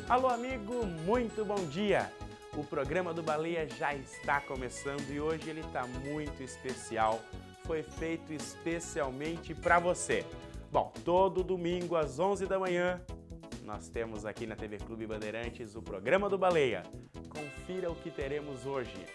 Alô, amigo, muito bom dia! O programa do Baleia já está começando e hoje ele está muito especial. Foi feito especialmente para você. Bom, todo domingo às 11 da manhã, nós temos aqui na TV Clube Bandeirantes o programa do Baleia. Confira o que teremos hoje.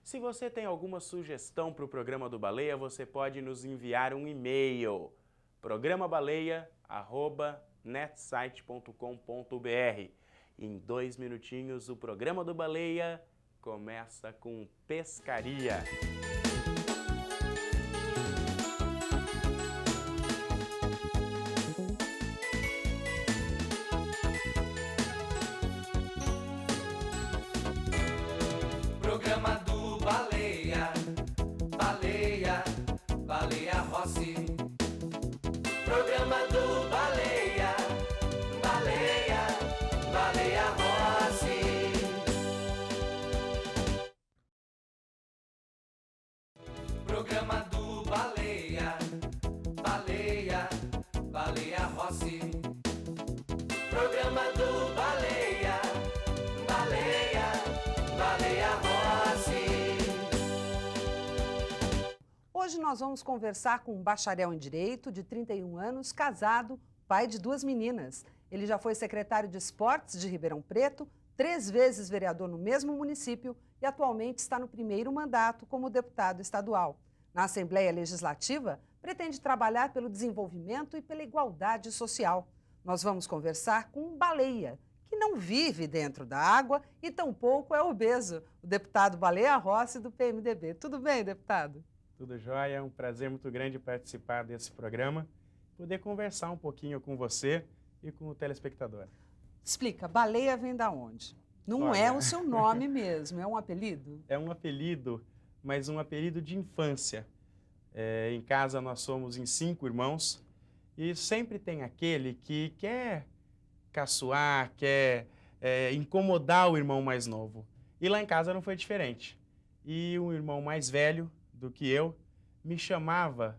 Se você tem alguma sugestão para o programa do Baleia, você pode nos enviar um e-mail, programabaleia@netsite.com.br. Em 2 minutinhos, o programa do Baleia começa com pescaria. Programa do Baleia, Baleia, Baleia Rossi. Programa do Baleia, Baleia, Baleia Rossi. Programa do Baleia, Baleia, Baleia Rossi. Programa do Baleia, Baleia, Baleia Rossi. Hoje nós vamos conversar com um bacharel em Direito, de 31 anos, casado, pai de 2 meninas. Ele já foi secretário de Esportes de Ribeirão Preto, 3 vezes vereador no mesmo município e atualmente está no 1º mandato como deputado estadual. Na Assembleia Legislativa, pretende trabalhar pelo desenvolvimento e pela igualdade social. Nós vamos conversar com um baleia, que não vive dentro da água e tampouco é obeso, o deputado Baleia Rossi do PMDB. Tudo bem, deputado? Tudo jóia, é um prazer muito grande participar desse programa, poder conversar um pouquinho com você e com o telespectador. Explica, baleia vem da onde? Não Olha, é o seu nome mesmo, é um apelido? É um apelido, mas um apelido de infância. Em casa nós somos em 5 irmãos e sempre tem aquele que quer caçoar, quer incomodar o irmão mais novo. E lá em casa não foi diferente. E um irmão mais velho do que eu me chamava,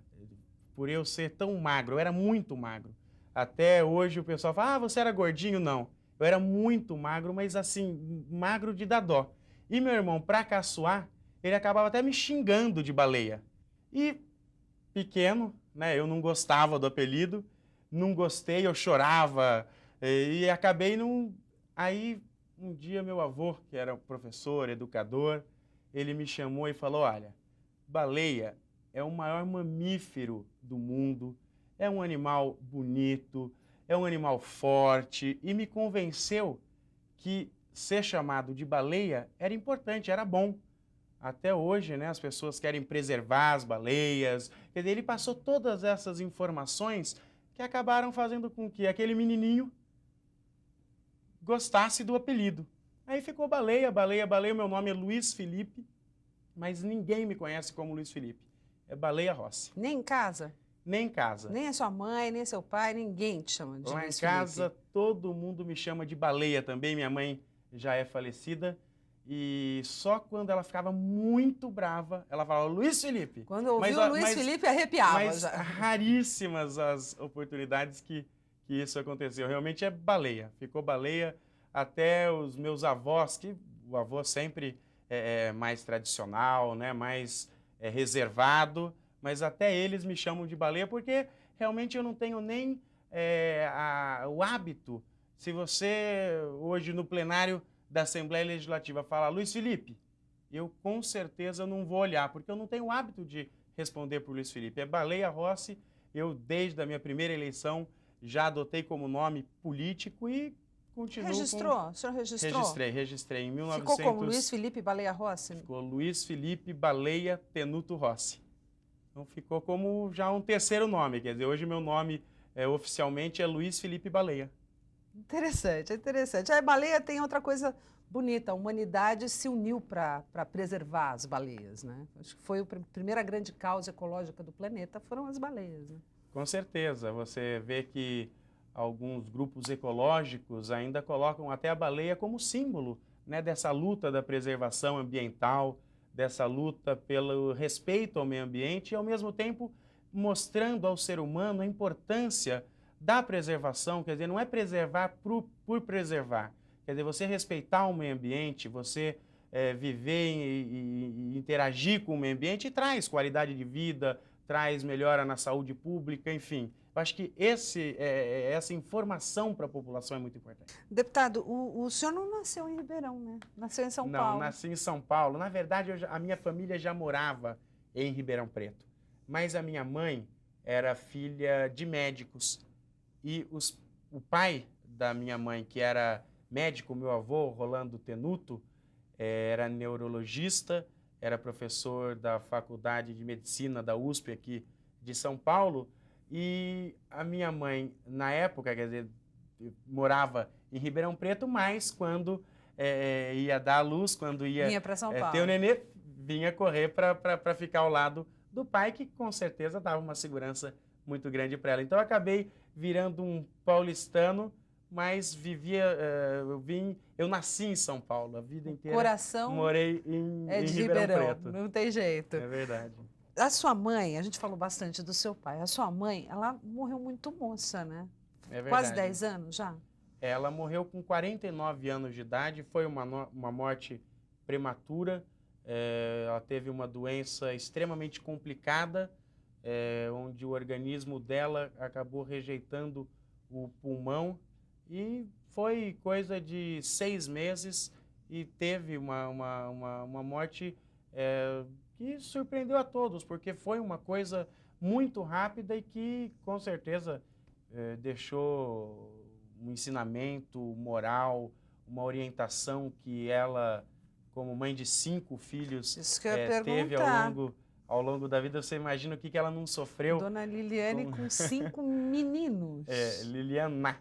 por eu ser tão magro, eu era muito magro. Até hoje o pessoal fala, você era gordinho? Não, eu era muito magro, mas assim, magro de dar dó. E meu irmão, pra caçoar, ele acabava até me xingando de baleia. E pequeno, né, eu não gostava do apelido, não gostei, eu chorava e acabei não... Aí um dia meu avô, que era professor, educador, ele me chamou e falou, olha, baleia é o maior mamífero do mundo, é um animal bonito, é um animal forte e me convenceu que ser chamado de baleia era importante, era bom. Até hoje, né, as pessoas querem preservar as baleias. Quer dizer, ele passou todas essas informações que acabaram fazendo com que aquele menininho gostasse do apelido. Aí ficou baleia, baleia, baleia. Meu nome é Luiz Felipe, mas ninguém me conhece como Luiz Felipe. É Baleia Rossi. Nem em casa? Nem em casa. Nem a sua mãe, nem seu pai, ninguém te chama de Lá Luiz em casa, Felipe. todo mundo me chama de baleia também. Minha mãe já é falecida. E só quando ela ficava muito brava, ela falava, Luiz Felipe. Quando eu ouvi o Luiz Felipe, arrepiava mas já. raríssimas as oportunidades que isso aconteceu. Realmente é baleia. Ficou baleia até os meus avós, que o avô sempre é mais tradicional, né, mais reservado, mas até eles me chamam de baleia porque realmente eu não tenho nem o hábito. Se você hoje no plenário da Assembleia Legislativa fala, Luiz Felipe, eu com certeza não vou olhar, porque eu não tenho o hábito de responder por Luiz Felipe. É Baleia Rossi, eu desde a minha primeira eleição já adotei como nome político e continuo Registrou? O senhor registrou? Registrei em 1900. Ficou como Luiz Felipe Baleia Rossi? Ficou Luiz Felipe Baleia Tenuto Rossi. Então ficou como já um terceiro nome, quer dizer, hoje meu nome oficialmente é Luiz Felipe Baleia. Interessante, interessante. A baleia tem outra coisa bonita, a humanidade se uniu para preservar as baleias, né? Acho que foi a primeira grande causa ecológica do planeta, foram as baleias, né? Com certeza, você vê que alguns grupos ecológicos ainda colocam até a baleia como símbolo, né, dessa luta da preservação ambiental, dessa luta pelo respeito ao meio ambiente e, ao mesmo tempo, mostrando ao ser humano a importância da preservação. Quer dizer, não é preservar por preservar. Quer dizer, você respeitar o meio ambiente, você viver e interagir com o meio ambiente traz qualidade de vida, traz melhora na saúde pública, enfim. Eu acho que essa informação para a população é muito importante. Deputado, o senhor não nasceu em Ribeirão, né? Nasceu em São Paulo. Não, nasci em São Paulo. Na verdade, a minha família já morava em Ribeirão Preto. Mas a minha mãe era filha de médicos. E o pai da minha mãe, que era médico, meu avô, Rolando Tenuto, era neurologista, era professor da Faculdade de Medicina da USP aqui de São Paulo. E a minha mãe, na época, quer dizer, morava em Ribeirão Preto, mas quando ia dar à luz, quando ia para São Paulo. ter o nenê, vinha correr para ficar ao lado do pai, que com certeza dava uma segurança muito grande para ela. Então eu acabei virando um paulistano, mas eu nasci em São Paulo a vida inteira. Coração morei em de Ribeirão Preto. Não tem jeito. É verdade. A sua mãe, a gente falou bastante do seu pai, a sua mãe, ela morreu muito moça, né? É verdade. Quase 10 anos já? Ela morreu com 49 anos de idade, foi uma morte prematura. Ela teve uma doença extremamente complicada, onde o organismo dela acabou rejeitando o pulmão e foi coisa de 6 meses e teve uma morte que surpreendeu a todos, porque foi uma coisa muito rápida e que, com certeza, deixou um ensinamento moral, uma orientação que ela, como mãe de 5 filhos, teve ao longo da vida. Você imagina o que ela não sofreu. Dona Liliane com 5 meninos. Liliana.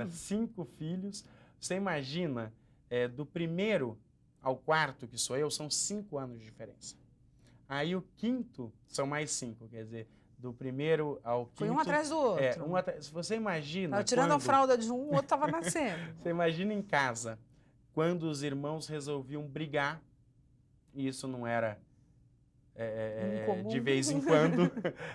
5 filhos. Você imagina, do primeiro ao quarto, que sou eu, são 5 anos de diferença. Aí o quinto são mais 5, quer dizer, do primeiro ao quinto... Foi um atrás do outro. Você imagina... Tava tirando a fralda de um, o outro estava nascendo. Você imagina em casa, quando os irmãos resolviam brigar, e isso não era de vez em quando,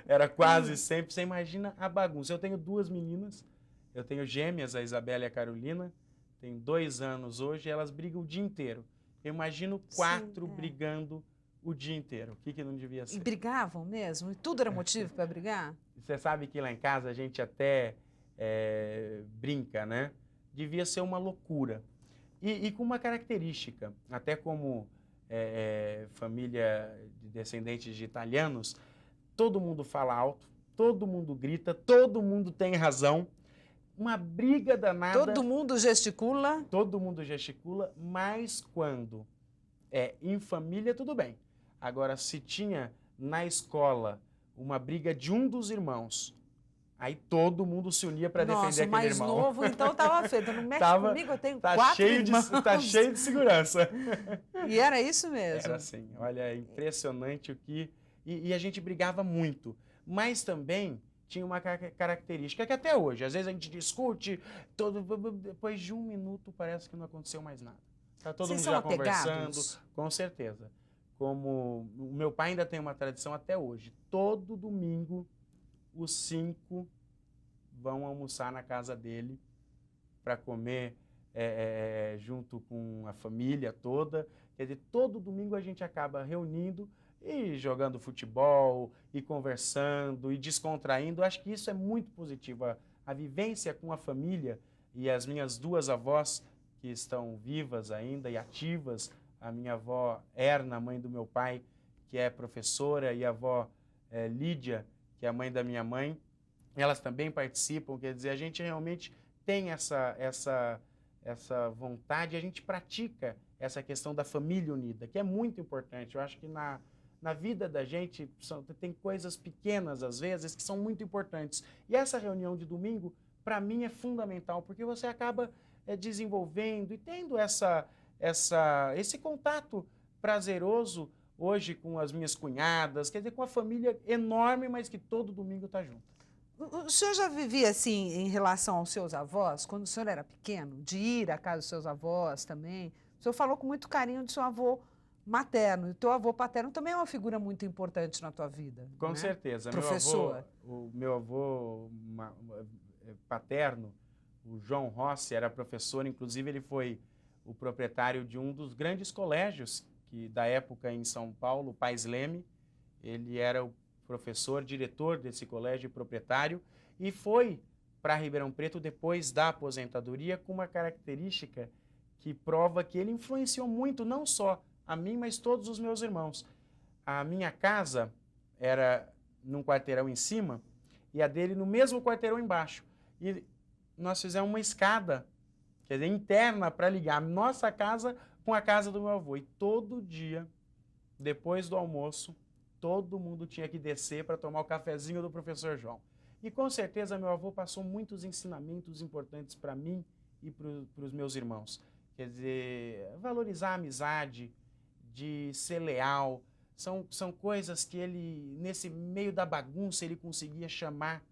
era quase sempre. Você imagina a bagunça. Eu tenho 2 meninas, eu tenho gêmeas, a Isabela e a Carolina, tem 2 anos hoje, e elas brigam o dia inteiro. Eu imagino 4 brigando o dia inteiro. O que não devia ser? E brigavam mesmo? E tudo era motivo para brigar? Você sabe que lá em casa a gente até brinca, né? Devia ser uma loucura. E com uma característica, até como família de descendentes de italianos, todo mundo fala alto, todo mundo grita, todo mundo tem razão. Uma briga danada. Todo mundo gesticula. Todo mundo gesticula, mas quando em família, tudo bem. Agora, se tinha na escola uma briga de um dos irmãos, aí todo mundo se unia para defender aquele irmão. Nossa, o mais novo, então, estava feito. Não mexe comigo, eu tenho 4 irmãos. Tá cheio de segurança. E era isso mesmo? Era assim. Olha, é impressionante o que... E a gente brigava muito. Mas também tinha uma característica que até hoje, às vezes a gente discute, depois de 1 minuto parece que não aconteceu mais nada. Está todo mundo já conversando, com certeza. Como o meu pai ainda tem uma tradição até hoje, todo domingo os 5 vão almoçar na casa dele para comer junto com a família toda. Quer dizer, todo domingo a gente acaba reunindo e jogando futebol, e conversando, e descontraindo. Acho que isso é muito positivo. A vivência com a família, e as minhas 2 avós, que estão vivas ainda e ativas, a minha avó Erna, mãe do meu pai, que é professora, e a avó Lídia, que é a mãe da minha mãe, elas também participam. Quer dizer, a gente realmente tem essa vontade, a gente pratica essa questão da família unida, que é muito importante. Eu acho que na vida da gente tem coisas pequenas, às vezes, que são muito importantes. E essa reunião de domingo, para mim, é fundamental, porque você acaba desenvolvendo e tendo esse contato prazeroso hoje com as minhas cunhadas, quer dizer, com a família enorme, mas que todo domingo está junto. O senhor já vivia assim em relação aos seus avós, quando o senhor era pequeno, de ir à casa dos seus avós também? O senhor falou com muito carinho do seu avô materno. E o teu avô paterno também é uma figura muito importante na tua vida. Com né? certeza. Professor. O meu avô paterno, o João Rossi, era professor, inclusive ele foi o proprietário de um dos grandes colégios da época em São Paulo, o Pais Leme. Ele era o professor, diretor desse colégio, proprietário, e foi para Ribeirão Preto depois da aposentadoria com uma característica que prova que ele influenciou muito, não só a mim, mas todos os meus irmãos. A minha casa era num quarteirão em cima e a dele no mesmo quarteirão embaixo. E nós fizemos uma escada, quer dizer, interna para ligar a nossa casa com a casa do meu avô. E todo dia, depois do almoço, todo mundo tinha que descer para tomar o cafezinho do professor João. E com certeza meu avô passou muitos ensinamentos importantes para mim e para os meus irmãos. Quer dizer, valorizar a amizade, de ser leal, são coisas que ele, nesse meio da bagunça, ele conseguia chamar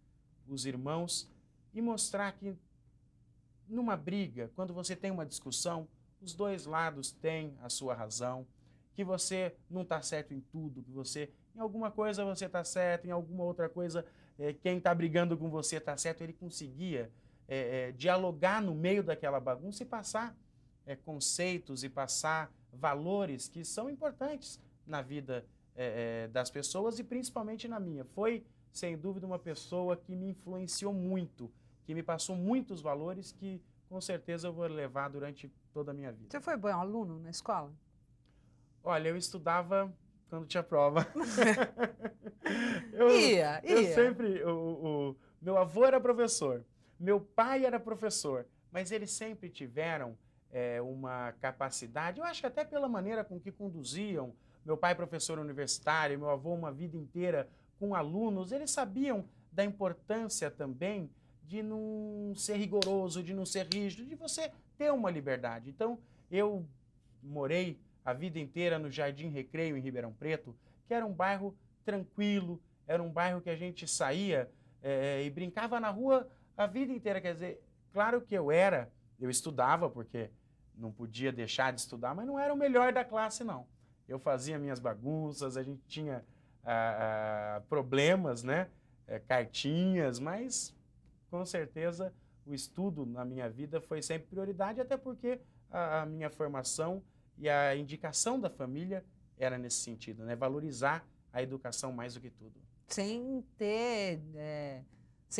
os irmãos e mostrar que numa briga, quando você tem uma discussão, os dois lados têm a sua razão, que você não está certo em tudo, que você, em alguma coisa você está certo, em alguma outra coisa quem está brigando com você está certo. Ele conseguia dialogar no meio daquela bagunça e passar conceitos e passar valores que são importantes na vida das pessoas e principalmente na minha. Foi, sem dúvida, uma pessoa que me influenciou muito, que me passou muitos valores que, com certeza, eu vou levar durante toda a minha vida. Você foi bom aluno na escola? Olha, eu estudava quando tinha prova. Ia. Eu sempre... meu avô era professor, meu pai era professor, mas eles sempre tiveram uma capacidade, eu acho que até pela maneira com que conduziam, meu pai professor universitário, meu avô uma vida inteira com alunos, eles sabiam da importância também de não ser rigoroso, de não ser rígido, de você ter uma liberdade. Então, eu morei a vida inteira no Jardim Recreio, em Ribeirão Preto, que era um bairro tranquilo, era um bairro que a gente saía e brincava na rua a vida inteira. Quer dizer, claro que eu estudava, porque não podia deixar de estudar, mas não era o melhor da classe, não. Eu fazia minhas bagunças, a gente tinha problemas, né? Cartinhas, mas com certeza o estudo na minha vida foi sempre prioridade, até porque a minha formação e a indicação da família era nesse sentido, né? Valorizar a educação mais do que tudo. Sem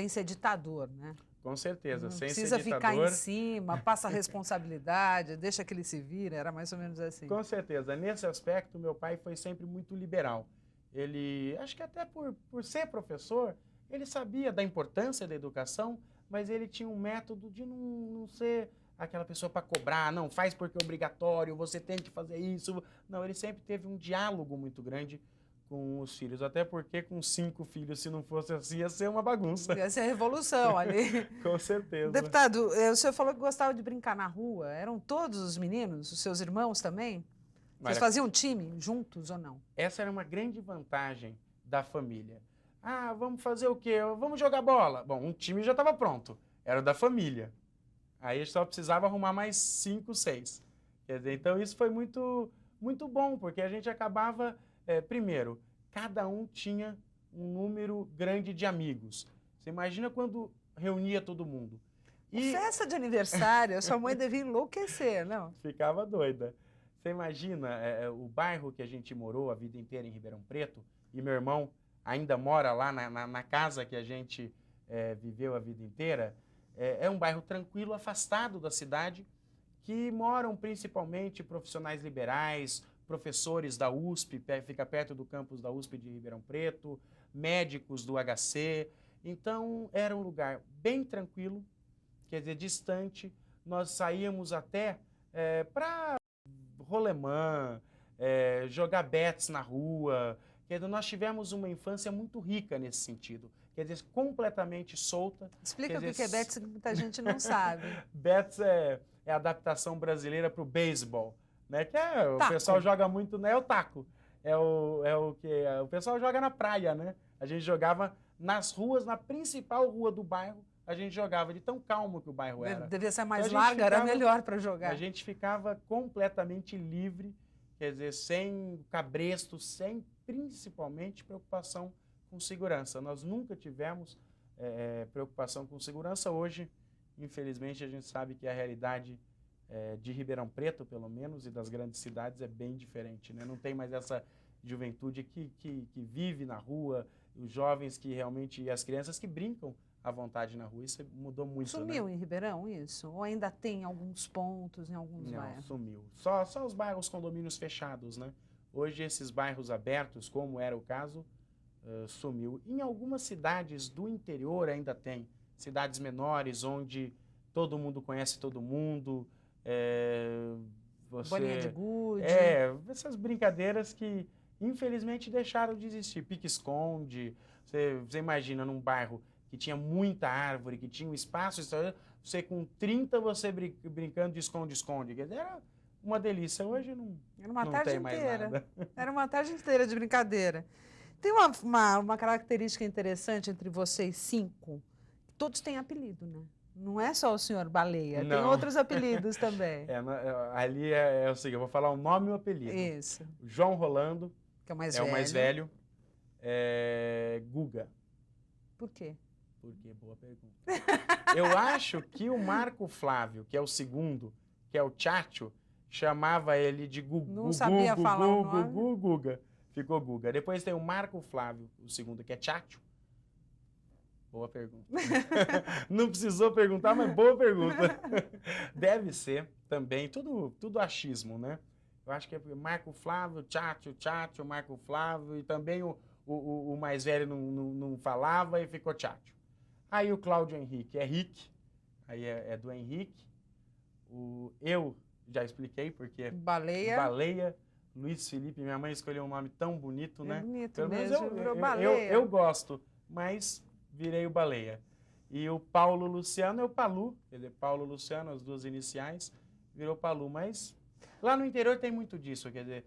ser ditador, né? Com certeza, sem ser precisa ditador. Ficar em cima, passa a responsabilidade, deixa que ele se vira, era mais ou menos assim. Com certeza. Nesse aspecto, meu pai foi sempre muito liberal. Ele, acho que até por ser professor, ele sabia da importância da educação, mas ele tinha um método de não ser aquela pessoa para cobrar, não, faz porque é obrigatório, você tem que fazer isso. Não, ele sempre teve um diálogo muito grande com os filhos, até porque com 5 filhos, se não fosse assim, ia ser uma bagunça. Ia ser revolução ali. Com certeza. Deputado, o senhor falou que gostava de brincar na rua. Eram todos os meninos, os seus irmãos também? Vocês faziam time juntos ou não? Essa era uma grande vantagem da família. Ah, vamos fazer o quê? Vamos jogar bola. Bom, um time já estava pronto, era da família. Aí a gente só precisava arrumar mais 5, 6. Quer dizer, então isso foi muito, muito bom, porque a gente acabava... primeiro, cada um tinha um número grande de amigos. Você imagina quando reunia todo mundo. E festa de aniversário, a sua mãe devia enlouquecer, não? Ficava doida. Você imagina o bairro que a gente morou a vida inteira em Ribeirão Preto, e meu irmão ainda mora lá na casa que a gente viveu a vida inteira. É um bairro tranquilo, afastado da cidade, que moram principalmente profissionais liberais, professores da USP, fica perto do campus da USP de Ribeirão Preto, médicos do HC. Então, era um lugar bem tranquilo, quer dizer, distante. Nós saíamos até para rolemã, jogar bets na rua. Quer dizer, nós tivemos uma infância muito rica nesse sentido. Quer dizer, completamente solta. Explica o que é bets, que muita gente não sabe. Bets é a adaptação brasileira para o beisebol. Né, que o taco. Pessoal joga muito, né? É o taco. É o que o pessoal joga na praia, né? A gente jogava nas ruas, na principal rua do bairro, a gente jogava de tão calmo que o bairro era. Devia ser mais então, larga, era melhor para jogar. A gente ficava completamente livre quer dizer, sem cabresto, sem principalmente preocupação com segurança. Nós nunca tivemos preocupação com segurança. Hoje, infelizmente, a gente sabe que a realidade de Ribeirão Preto, pelo menos, e das grandes cidades é bem diferente, né? Não tem mais essa juventude que vive na rua, os jovens que realmente, e as crianças que brincam à vontade na rua. Isso mudou muito, Sumiu, né? em Ribeirão isso? Ou ainda tem alguns pontos em alguns Não, bairros? sumiu. Só os bairros condomínios fechados, né? Hoje esses bairros abertos, como era o caso, sumiu. Em algumas cidades do interior ainda tem. Cidades menores, onde todo mundo conhece todo mundo. Bolinha de gude. Essas brincadeiras que infelizmente deixaram de existir. Pique-esconde. Você imagina num bairro que tinha muita árvore, que tinha um espaço, você com 30 você brincando de esconde-esconde. Era uma delícia. Hoje Era uma não tarde tem mais inteira. nada. Era uma tarde inteira de brincadeira. Tem uma característica interessante entre vocês 5. Todos têm apelido, né? Não é só o senhor Baleia, tem Não. outros apelidos também. Ali é o seguinte, eu vou falar o nome e o apelido. Isso, João Rolando que é o mais é velho. o mais velho. Guga. Por quê? Porque boa pergunta. Eu acho que o Marco Flávio, que é o segundo, que é o Tchatcho, chamava ele de Gugu. Não sabia falar o nome. Guga. Ficou Guga. Depois tem o Marco Flávio, o segundo, que é Tchatcho. Boa pergunta. Não precisou perguntar, mas boa pergunta. Deve ser também, tudo achismo, né? Eu acho que é Marco Flávio, Tchatcho, Marco Flávio, e também o mais velho não falava e ficou Tchatcho. Aí o Cláudio Henrique é Rick, aí é do Henrique. Eu já expliquei porque Baleia. Luiz Felipe, minha mãe escolheu um nome tão bonito, né? É bonito Pelo menos mesmo, virou Baleia. eu gosto, mas virei o Baleia. E o Paulo Luciano é o Palu, quer dizer, Paulo Luciano, as duas iniciais, virou Palu. Mas lá no interior tem muito disso, quer dizer,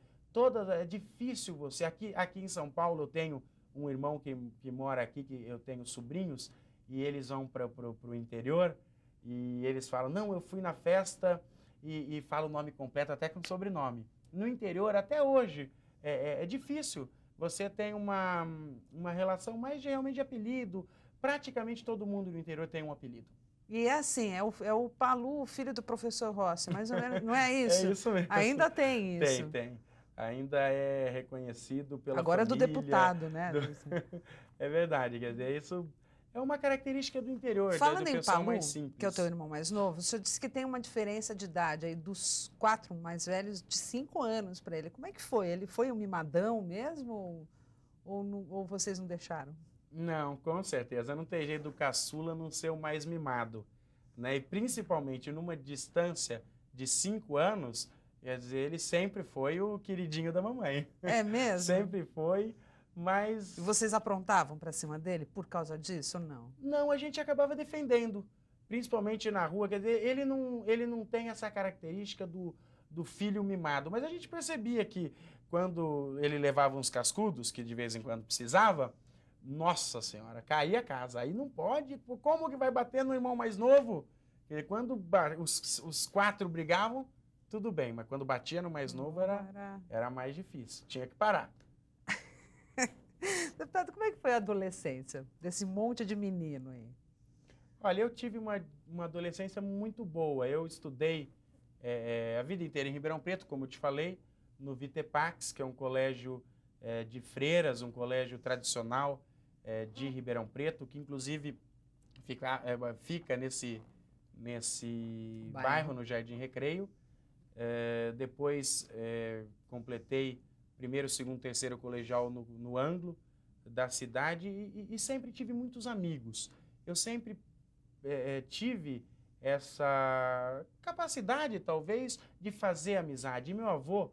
é difícil você... Aqui em São Paulo eu tenho um irmão que mora aqui, que eu tenho sobrinhos, e eles vão para o interior, e eles falam, não, eu fui na festa, e falo o nome completo até com sobrenome. No interior, até hoje, é difícil. Você tem uma relação mais realmente de apelido. Praticamente todo mundo no interior tem um apelido. E é assim, é o Palu, o filho do professor Rossi, mais ou menos, não é isso? É isso mesmo. Ainda tem isso. Tem. Ainda é reconhecido pela Agora família. É do deputado, né? É verdade, quer dizer, isso é uma característica do interior, Falando do em pessoal Palu, mais simples. que é o teu irmão mais novo, o senhor disse que tem uma diferença de idade aí dos 4 mais velhos de 5 anos para ele. Como é que foi? Ele foi um mimadão mesmo ou vocês não deixaram? Não, com certeza. Não tem jeito do caçula não ser o mais mimado, né? E principalmente numa distância de 5 anos, quer dizer, ele sempre foi o queridinho da mamãe. É mesmo? Sempre foi, mas... E vocês aprontavam para cima dele por causa disso ou não? Não, a gente acabava defendendo, principalmente na rua. Quer dizer, ele não tem essa característica do filho mimado, mas a gente percebia que quando ele levava uns cascudos, que de vez em quando precisava, nossa senhora, caía a casa. Aí não pode, como que vai bater no irmão mais novo? Porque quando os 4 brigavam, tudo bem, mas quando batia no mais novo era mais difícil, tinha que parar. Deputado, como é que foi a adolescência desse monte de menino aí? Olha, eu tive uma adolescência muito boa. Eu estudei a vida inteira em Ribeirão Preto, como eu te falei, no Vitepax, que é um colégio de freiras, um colégio tradicional de Ribeirão Preto, que inclusive fica nesse bairro, no Jardim Recreio. Depois completei primeiro, segundo, terceiro colegial no ângulo da cidade e sempre tive muitos amigos. Eu sempre tive essa capacidade, talvez, de fazer amizade. E meu avô,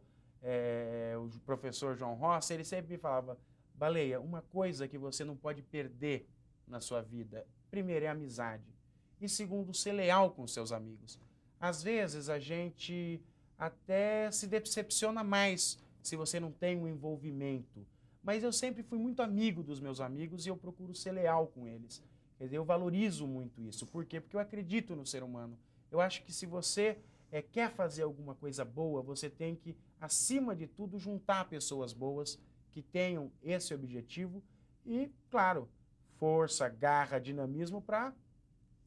o professor João Rossi, ele sempre me falava, Baleia, uma coisa que você não pode perder na sua vida, primeiro é a amizade e segundo, ser leal com seus amigos. Às vezes a gente até se decepciona mais se você não tem um envolvimento, mas eu sempre fui muito amigo dos meus amigos e eu procuro ser leal com eles. Quer dizer, eu valorizo muito isso. Por quê? Porque eu acredito no ser humano. Eu acho que se você quer fazer alguma coisa boa, você tem que, acima de tudo, juntar pessoas boas que tenham esse objetivo e, claro, força, garra, dinamismo para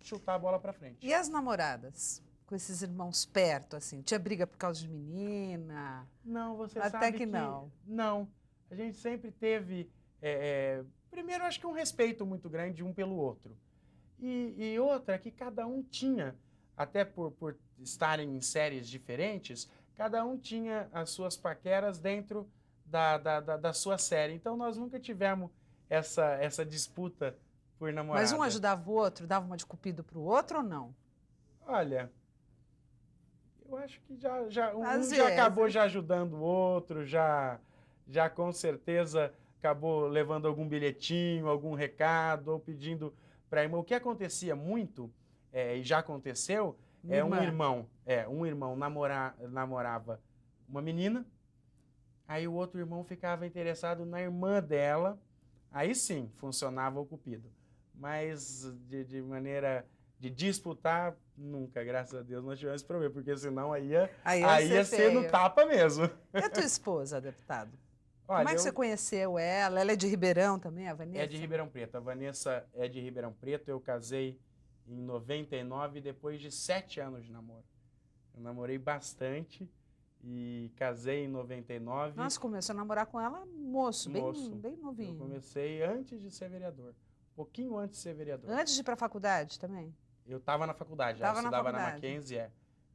chutar a bola para frente. E as namoradas? Com esses irmãos perto, assim? Tinha briga por causa de menina? Não, você Até sabe que não. Não. A gente sempre teve, primeiro, acho que um respeito muito grande um pelo outro. E outra, que cada um tinha, até por estarem em séries diferentes, cada um tinha as suas paqueras dentro da sua série. Então, nós nunca tivemos essa disputa por namorada. Mas um ajudava o outro, dava uma de cupido pro outro ou não? Olha, eu acho que um Às já vezes. acabou já ajudando o outro, já com certeza acabou levando algum bilhetinho, algum recado, ou pedindo para irmão. O que acontecia muito, e já aconteceu, um irmão namorava uma menina, aí o outro irmão ficava interessado na irmã dela, aí sim, funcionava o cupido. Mas de maneira de disputar, nunca, graças a Deus, nós tivemos esse problema, porque senão aí ia ser no tapa mesmo. E a tua esposa, deputado? Olha, Como é que você conheceu ela? Ela é de Ribeirão também, a Vanessa? É de Ribeirão Preto. A Vanessa é de Ribeirão Preto. Eu casei em 99, depois de 7 anos de namoro. Eu namorei bastante e casei em 99. Nossa, começou a namorar com ela moço. Bem novinho. Eu comecei antes de ser vereador. Um pouquinho antes de ser vereador. Antes de ir para a faculdade também? Eu estava na faculdade, eu estudava na Mackenzie,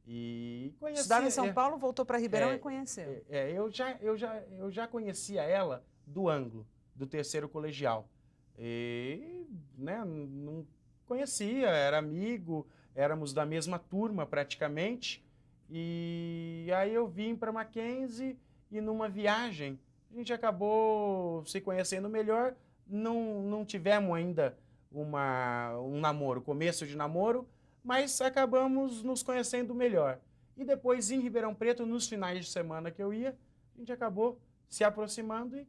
E conhecia... Estudava em São Paulo, voltou para Ribeirão e conheceu. Eu já conhecia ela do ângulo, do terceiro colegial. E, né, não conhecia, era amigo, éramos da mesma turma praticamente. E aí eu vim para Mackenzie e numa viagem a gente acabou se conhecendo melhor. Não tivemos ainda um namoro, começo de namoro, mas acabamos nos conhecendo melhor. E depois, em Ribeirão Preto, nos finais de semana que eu ia, a gente acabou se aproximando e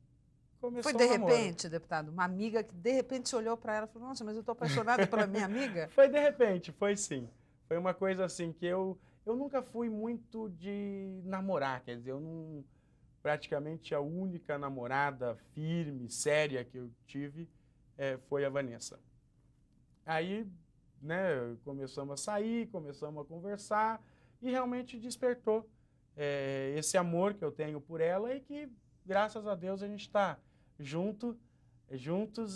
começou Foi de o namoro. repente, deputado? Uma amiga que de repente se olhou para ela e falou, nossa, mas eu estou apaixonada pela minha amiga? Foi de repente, foi sim. Foi uma coisa assim que eu nunca fui muito de namorar, quer dizer, praticamente a única namorada firme, séria que eu tive foi a Vanessa. Aí, né, começamos a sair, começamos a conversar e realmente despertou esse amor que eu tenho por ela e que, graças a Deus, a gente está juntos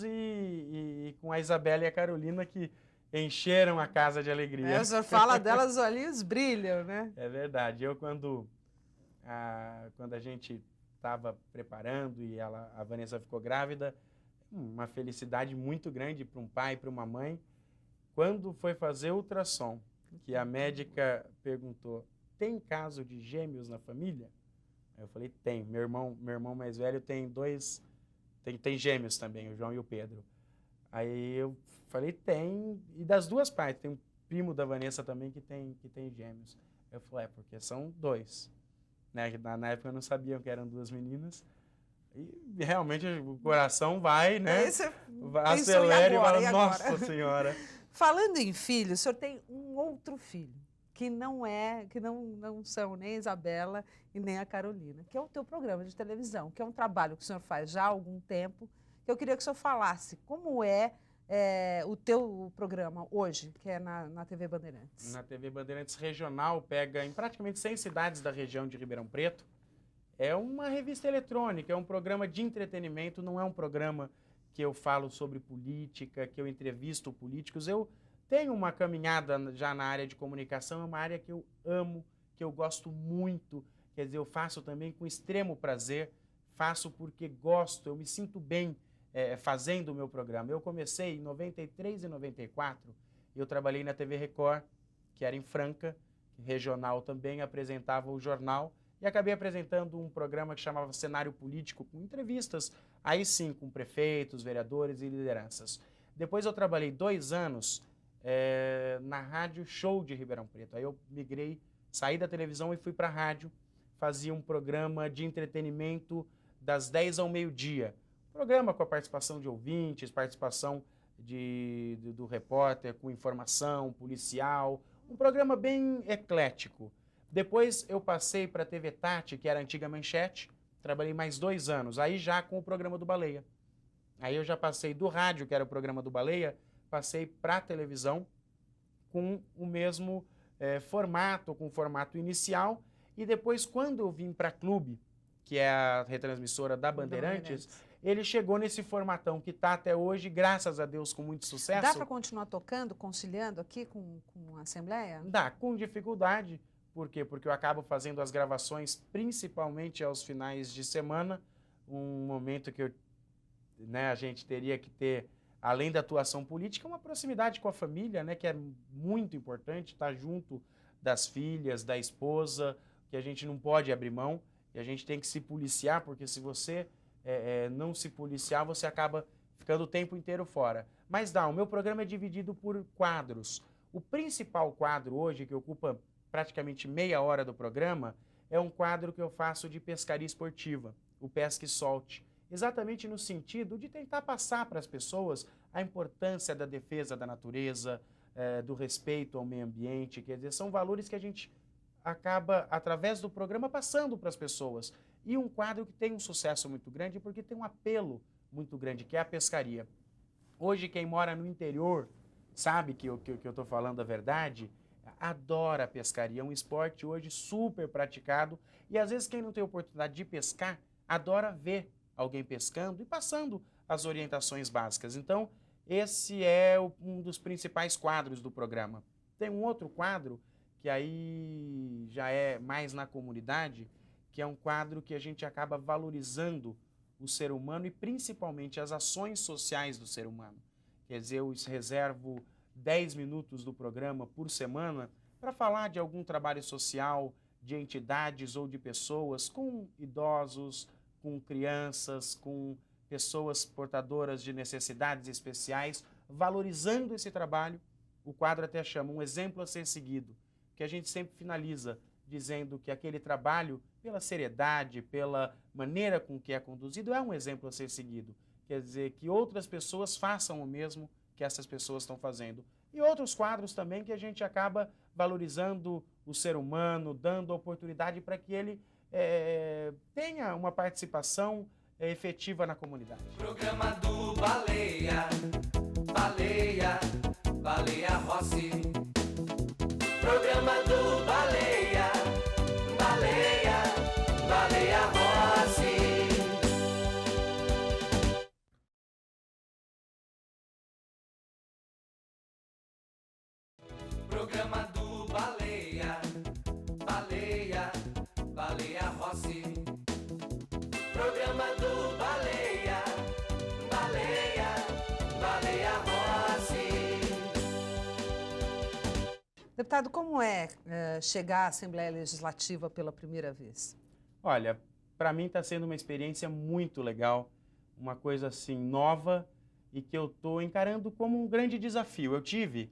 e com a Isabela e a Carolina que encheram a casa de alegria. O senhor fala delas, os olhinhos brilham, né? É verdade. Eu, quando a gente estava preparando e a Vanessa ficou grávida, uma felicidade muito grande para um pai e para uma mãe. Quando foi fazer ultrassom, que a médica perguntou, tem caso de gêmeos na família? Aí eu falei, tem. Meu irmão mais velho tem tem gêmeos também, o João e o Pedro. Aí eu falei, tem. E das duas partes, tem um primo da Vanessa também que tem gêmeos. Eu falei, porque são 2. Né? Na época eu não sabia que eram 2 meninas. E realmente o coração vai, né? Aí você acelera e fala, nossa nossa senhora. Falando em filho, o senhor tem um outro filho, que não são nem a Isabela e nem a Carolina, que é o teu programa de televisão, que é um trabalho que o senhor faz já há algum tempo, que eu queria que o senhor falasse como o teu programa hoje, que é na TV Bandeirantes. Na TV Bandeirantes Regional, pega em praticamente 100 cidades da região de Ribeirão Preto. É uma revista eletrônica, é um programa de entretenimento, não é um programa que eu falo sobre política, que eu entrevisto políticos. Eu tenho uma caminhada já na área de comunicação, é uma área que eu amo, que eu gosto muito. Quer dizer, eu faço também com extremo prazer, faço porque gosto, eu me sinto bem fazendo o meu programa. Eu comecei em 93 e 94, eu trabalhei na TV Record, que era em Franca, regional também, apresentava o jornal, e acabei apresentando um programa que chamava Cenário Político, com entrevistas, aí sim, com prefeitos, vereadores e lideranças. Depois eu trabalhei 2 anos na Rádio Show de Ribeirão Preto. Aí eu migrei, saí da televisão e fui para a rádio, fazia um programa de entretenimento das 10 ao meio-dia. Programa com a participação de ouvintes, participação do repórter, com informação policial, um programa bem eclético. Depois eu passei para a TV Tati, que era a antiga Manchete, trabalhei mais 2 anos, aí já com o programa do Baleia. Aí eu já passei do rádio, que era o programa do Baleia, passei para a televisão com o mesmo formato, com o formato inicial. E depois, quando eu vim para a Clube, que é a retransmissora da Bandeirantes, ele chegou nesse formatão que está até hoje, graças a Deus, com muito sucesso. Dá para continuar tocando, conciliando aqui com a Assembleia? Dá, com dificuldade. Por quê? Porque eu acabo fazendo as gravações, principalmente aos finais de semana, um momento que a gente teria que ter, além da atuação política, uma proximidade com a família, né, que é muito importante, estar junto das filhas, da esposa, que a gente não pode abrir mão, e a gente tem que se policiar, porque se você não se policiar, você acaba ficando o tempo inteiro fora. Mas o meu programa é dividido por quadros. O principal quadro hoje, que ocupa praticamente meia hora do programa, é um quadro que eu faço de pescaria esportiva, o Pesca e Solte. Exatamente no sentido de tentar passar para as pessoas a importância da defesa da natureza, do respeito ao meio ambiente, quer dizer, são valores que a gente acaba, através do programa, passando para as pessoas. E um quadro que tem um sucesso muito grande, porque tem um apelo muito grande, que é a pescaria. Hoje, quem mora no interior sabe que eu estou falando a verdade, adora a pescaria, é um esporte hoje super praticado, e às vezes quem não tem oportunidade de pescar, adora ver alguém pescando e passando as orientações básicas. Então, esse é um dos principais quadros do programa. Tem um outro quadro, que aí já é mais na comunidade, que é um quadro que a gente acaba valorizando o ser humano e principalmente as ações sociais do ser humano. Quer dizer, eu reservo 10 minutos do programa por semana para falar de algum trabalho social, de entidades ou de pessoas com idosos, com crianças, com pessoas portadoras de necessidades especiais, valorizando esse trabalho. O quadro até chama um exemplo a ser seguido, que a gente sempre finaliza dizendo que aquele trabalho, pela seriedade, pela maneira com que é conduzido, é um exemplo a ser seguido. Quer dizer, que outras pessoas façam o mesmo que essas pessoas estão fazendo. E outros quadros também que a gente acaba valorizando o ser humano, dando oportunidade para que ele tenha uma participação efetiva na comunidade. Programa do Baleia, Baleia, Baleia Rossi. Programa do Baleia, Baleia, Baleia Rossi. Programa do Baleia, Baleia, Baleia Rossi. Programa do Baleia, Baleia, Baleia Rossi. Deputado, como é chegar à Assembleia Legislativa pela primeira vez? Olha, para mim está sendo uma experiência muito legal, uma coisa assim nova e que eu estou encarando como um grande desafio. Eu tive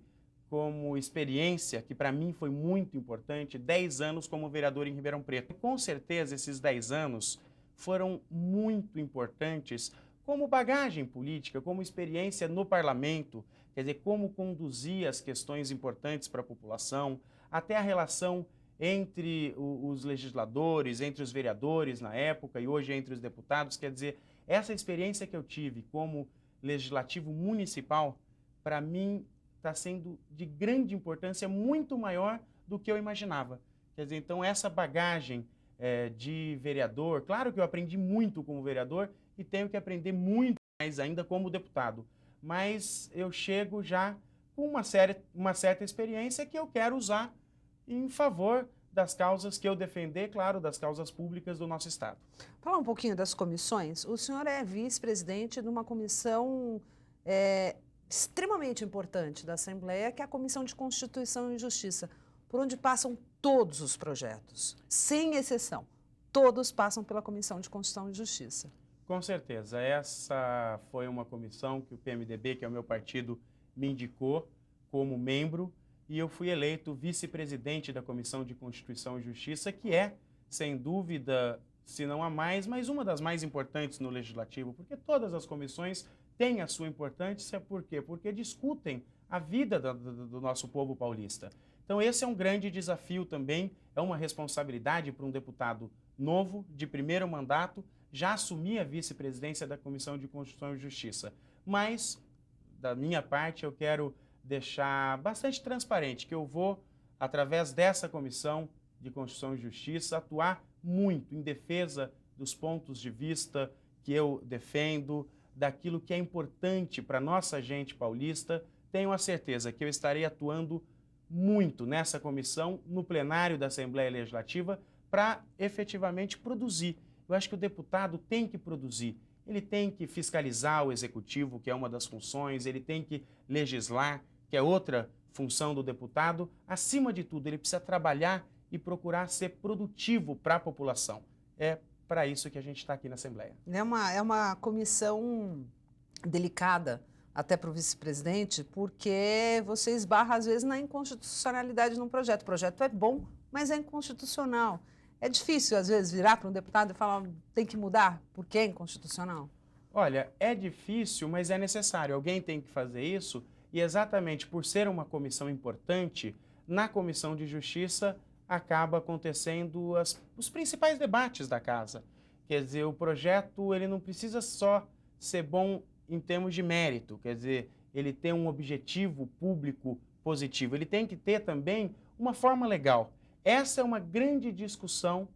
como experiência, que para mim foi muito importante, 10 anos como vereador em Ribeirão Preto. Com certeza esses 10 anos foram muito importantes como bagagem política, como experiência no parlamento, quer dizer, como conduzir as questões importantes para a população, até a relação entre os legisladores, entre os vereadores na época e hoje entre os deputados. Quer dizer, essa experiência que eu tive como legislativo municipal, para mim, está sendo de grande importância, muito maior do que eu imaginava. Quer dizer, então, essa bagagem de vereador, claro que eu aprendi muito como vereador e tenho que aprender muito mais ainda como deputado, mas eu chego já com uma certa experiência que eu quero usar em favor das causas que eu defender, claro, das causas públicas do nosso Estado. Falar um pouquinho das comissões. O senhor é vice-presidente de uma comissão extremamente importante da Assembleia, que é a Comissão de Constituição e Justiça, por onde passam todos os projetos, sem exceção. Todos passam pela Comissão de Constituição e Justiça. Com certeza. Essa foi uma comissão que o PMDB, que é o meu partido, me indicou como membro, e eu fui eleito vice-presidente da Comissão de Constituição e Justiça, que é, sem dúvida, se não a mais, mas uma das mais importantes no Legislativo, porque todas as comissões têm a sua importância. Por quê? Porque discutem a vida do nosso povo paulista. Então esse é um grande desafio também, é uma responsabilidade para um deputado novo, de primeiro mandato, já assumir a vice-presidência da Comissão de Constituição e Justiça. Mas, da minha parte, eu quero deixar bastante transparente que eu vou, através dessa Comissão de Constituição e Justiça, atuar muito em defesa dos pontos de vista que eu defendo, daquilo que é importante para a nossa gente paulista. Tenho a certeza que eu estarei atuando muito nessa comissão, no plenário da Assembleia Legislativa, para efetivamente produzir. Eu acho que o deputado tem que produzir. Ele tem que fiscalizar o executivo, que é uma das funções, ele tem que legislar, que é outra função do deputado. Acima de tudo, ele precisa trabalhar e procurar ser produtivo para a população. É para isso que a gente está aqui na Assembleia. É uma comissão delicada, até para o vice-presidente, porque você esbarra, às vezes, na inconstitucionalidade de um projeto. O projeto é bom, mas é inconstitucional. É difícil, às vezes, virar para um deputado e falar tem que mudar porque é inconstitucional? Olha, é difícil, mas é necessário. Alguém tem que fazer isso e exatamente por ser uma comissão importante, na Comissão de Justiça acaba acontecendo os principais debates da casa. Quer dizer, o projeto ele não precisa só ser bom em termos de mérito, quer dizer, ele tem um objetivo público positivo, ele tem que ter também uma forma legal. Essa é uma grande discussão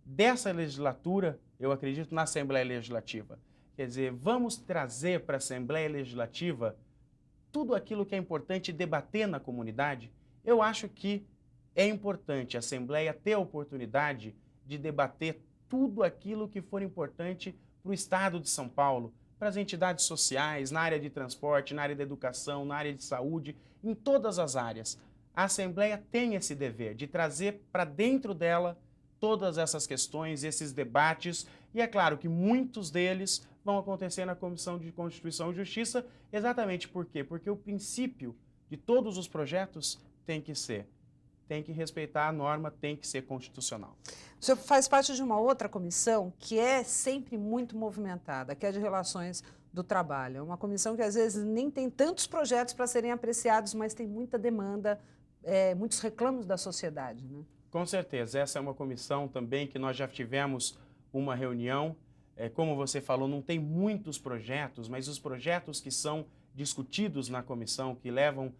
dessa legislatura, eu acredito, na Assembleia Legislativa. Quer dizer, vamos trazer para a Assembleia Legislativa tudo aquilo que é importante debater na comunidade. Eu acho que é importante a Assembleia ter a oportunidade de debater tudo aquilo que for importante para o Estado de São Paulo, para as entidades sociais, na área de transporte, na área da educação, na área de saúde, em todas as áreas. A Assembleia tem esse dever de trazer para dentro dela todas essas questões, esses debates, e é claro que muitos deles vão acontecer na Comissão de Constituição e Justiça, exatamente por quê? Porque o princípio de todos os projetos tem que respeitar a norma, tem que ser constitucional. O senhor faz parte de uma outra comissão que é sempre muito movimentada, que é de Relações do Trabalho. É uma comissão que às vezes nem tem tantos projetos para serem apreciados, mas tem muita demanda, muitos reclamos da sociedade, né? Com certeza, essa é uma comissão também que nós já tivemos uma reunião. Como você falou, não tem muitos projetos, mas os projetos que são discutidos na comissão, que levam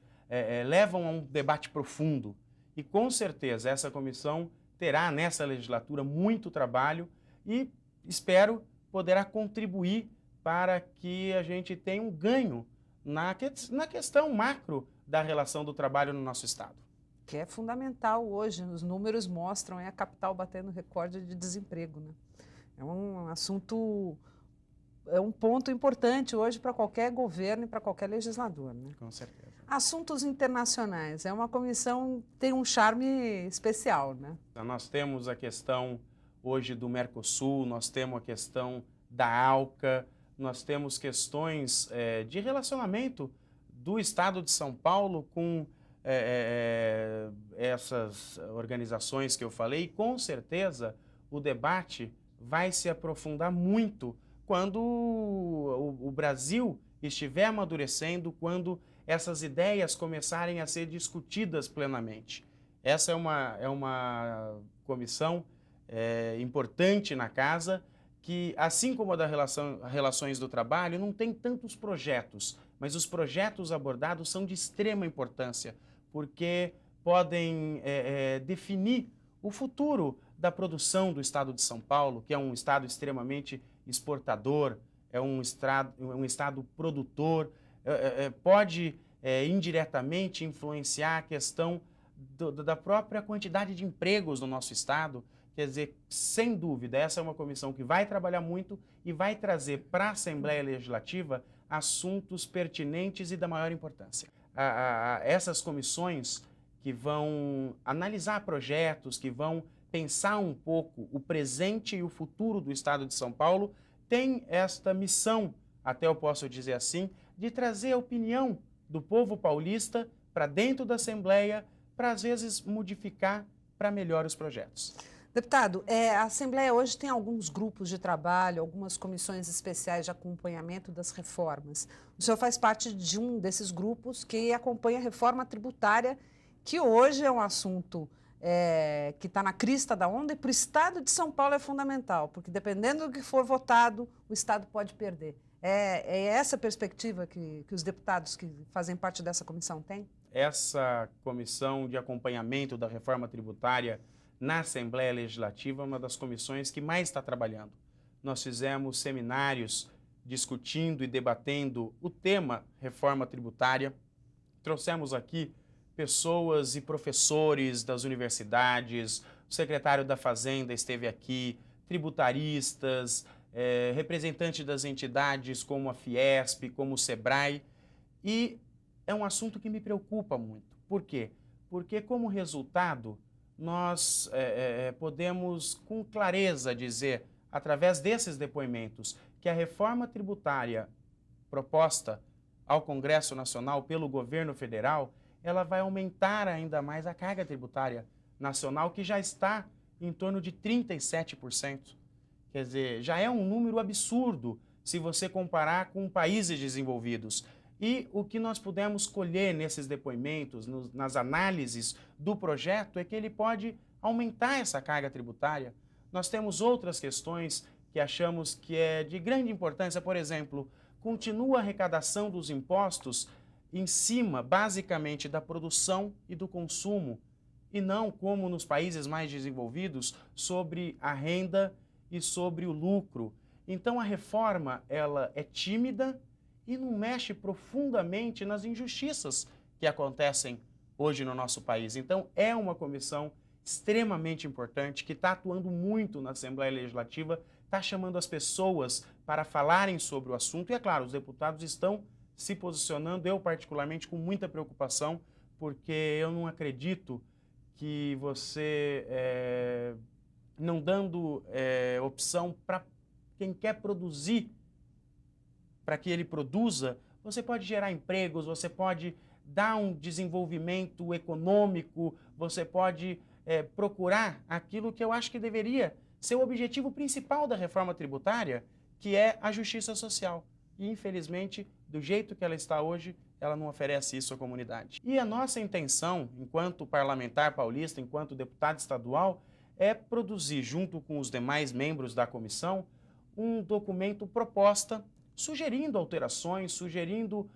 a um debate profundo. E com certeza essa comissão terá nessa legislatura muito trabalho e espero poderá contribuir para que a gente tenha um ganho na questão macro da relação do trabalho no nosso Estado. Que é fundamental hoje, os números mostram a capital batendo recorde de desemprego, né? É um assunto, é um ponto importante hoje para qualquer governo e para qualquer legislador, né? Com certeza. Assuntos internacionais, é uma comissão que tem um charme especial, né? Nós temos a questão hoje do Mercosul, nós temos a questão da ALCA, nós temos questões de relacionamento do Estado de São Paulo com essas organizações que eu falei, e com certeza o debate vai se aprofundar muito quando o Brasil estiver amadurecendo, quando essas ideias começarem a ser discutidas plenamente. Essa é uma comissão importante na casa, que, assim como a da Relações do Trabalho, não tem tantos projetos, mas os projetos abordados são de extrema importância, porque podem definir o futuro da produção do Estado de São Paulo, que é um Estado extremamente exportador, é um Estado produtor, pode indiretamente influenciar a questão da própria quantidade de empregos no nosso Estado. Quer dizer, sem dúvida, essa é uma comissão que vai trabalhar muito e vai trazer para a Assembleia Legislativa assuntos pertinentes e da maior importância. Essas comissões que vão analisar projetos, que vão pensar um pouco o presente e o futuro do Estado de São Paulo, têm esta missão, até eu posso dizer assim, de trazer a opinião do povo paulista para dentro da Assembleia, para às vezes modificar para melhor os projetos. Deputado, a Assembleia hoje tem alguns grupos de trabalho, algumas comissões especiais de acompanhamento das reformas. O senhor faz parte de um desses grupos que acompanha a reforma tributária que hoje é um assunto que está na crista da onda e para o Estado de São Paulo é fundamental, porque dependendo do que for votado, o Estado pode perder. É essa perspectiva que os deputados que fazem parte dessa comissão têm? Essa comissão de acompanhamento da reforma tributária na Assembleia Legislativa é uma das comissões que mais está trabalhando. Nós fizemos seminários discutindo e debatendo o tema reforma tributária. Trouxemos aqui pessoas e professores das universidades, o secretário da Fazenda esteve aqui, tributaristas, representantes das entidades como a Fiesp, como o Sebrae, e é um assunto que me preocupa muito. Por quê? Porque, como resultado, nós podemos com clareza dizer, através desses depoimentos, que a reforma tributária proposta ao Congresso Nacional pelo governo federal, ela vai aumentar ainda mais a carga tributária nacional, que já está em torno de 37%. Quer dizer, já é um número absurdo se você comparar com países desenvolvidos. E o que nós pudemos colher nesses depoimentos, nas análises do projeto, é que ele pode aumentar essa carga tributária. Nós temos outras questões que achamos que é de grande importância. Por exemplo, continua a arrecadação dos impostos em cima, basicamente, da produção e do consumo, e não, como nos países mais desenvolvidos, sobre a renda e sobre o lucro. Então, a reforma ela é tímida e não mexe profundamente nas injustiças que acontecem hoje no nosso país. Então, é uma comissão extremamente importante, que está atuando muito na Assembleia Legislativa, está chamando as pessoas para falarem sobre o assunto. E, é claro, os deputados estão se posicionando, eu particularmente com muita preocupação, porque eu não acredito que você, não dando opção para quem quer produzir, para que ele produza, você pode gerar empregos, você pode dar um desenvolvimento econômico, você pode procurar aquilo que eu acho que deveria ser o objetivo principal da reforma tributária, que é a justiça social. E, infelizmente, do jeito que ela está hoje, ela não oferece isso à comunidade. E a nossa intenção, enquanto parlamentar paulista, enquanto deputado estadual, é produzir, junto com os demais membros da comissão, um documento proposta, sugerindo alterações, sugerindo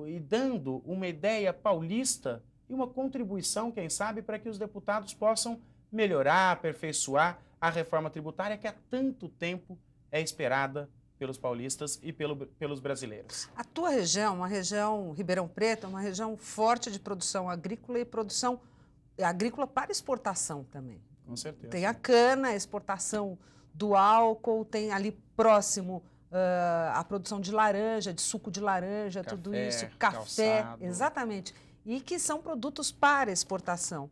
e dando uma ideia paulista e uma contribuição, quem sabe, para que os deputados possam melhorar, aperfeiçoar a reforma tributária que há tanto tempo é esperada pelos paulistas e pelos brasileiros. A tua região, uma região, Ribeirão Preto, é uma região forte de produção agrícola e produção agrícola para exportação também. Com certeza. Tem a cana, a exportação do álcool, tem ali próximo a produção de laranja, de suco de laranja, Café, tudo isso, café, calçado. exatamente. E que são produtos para exportação.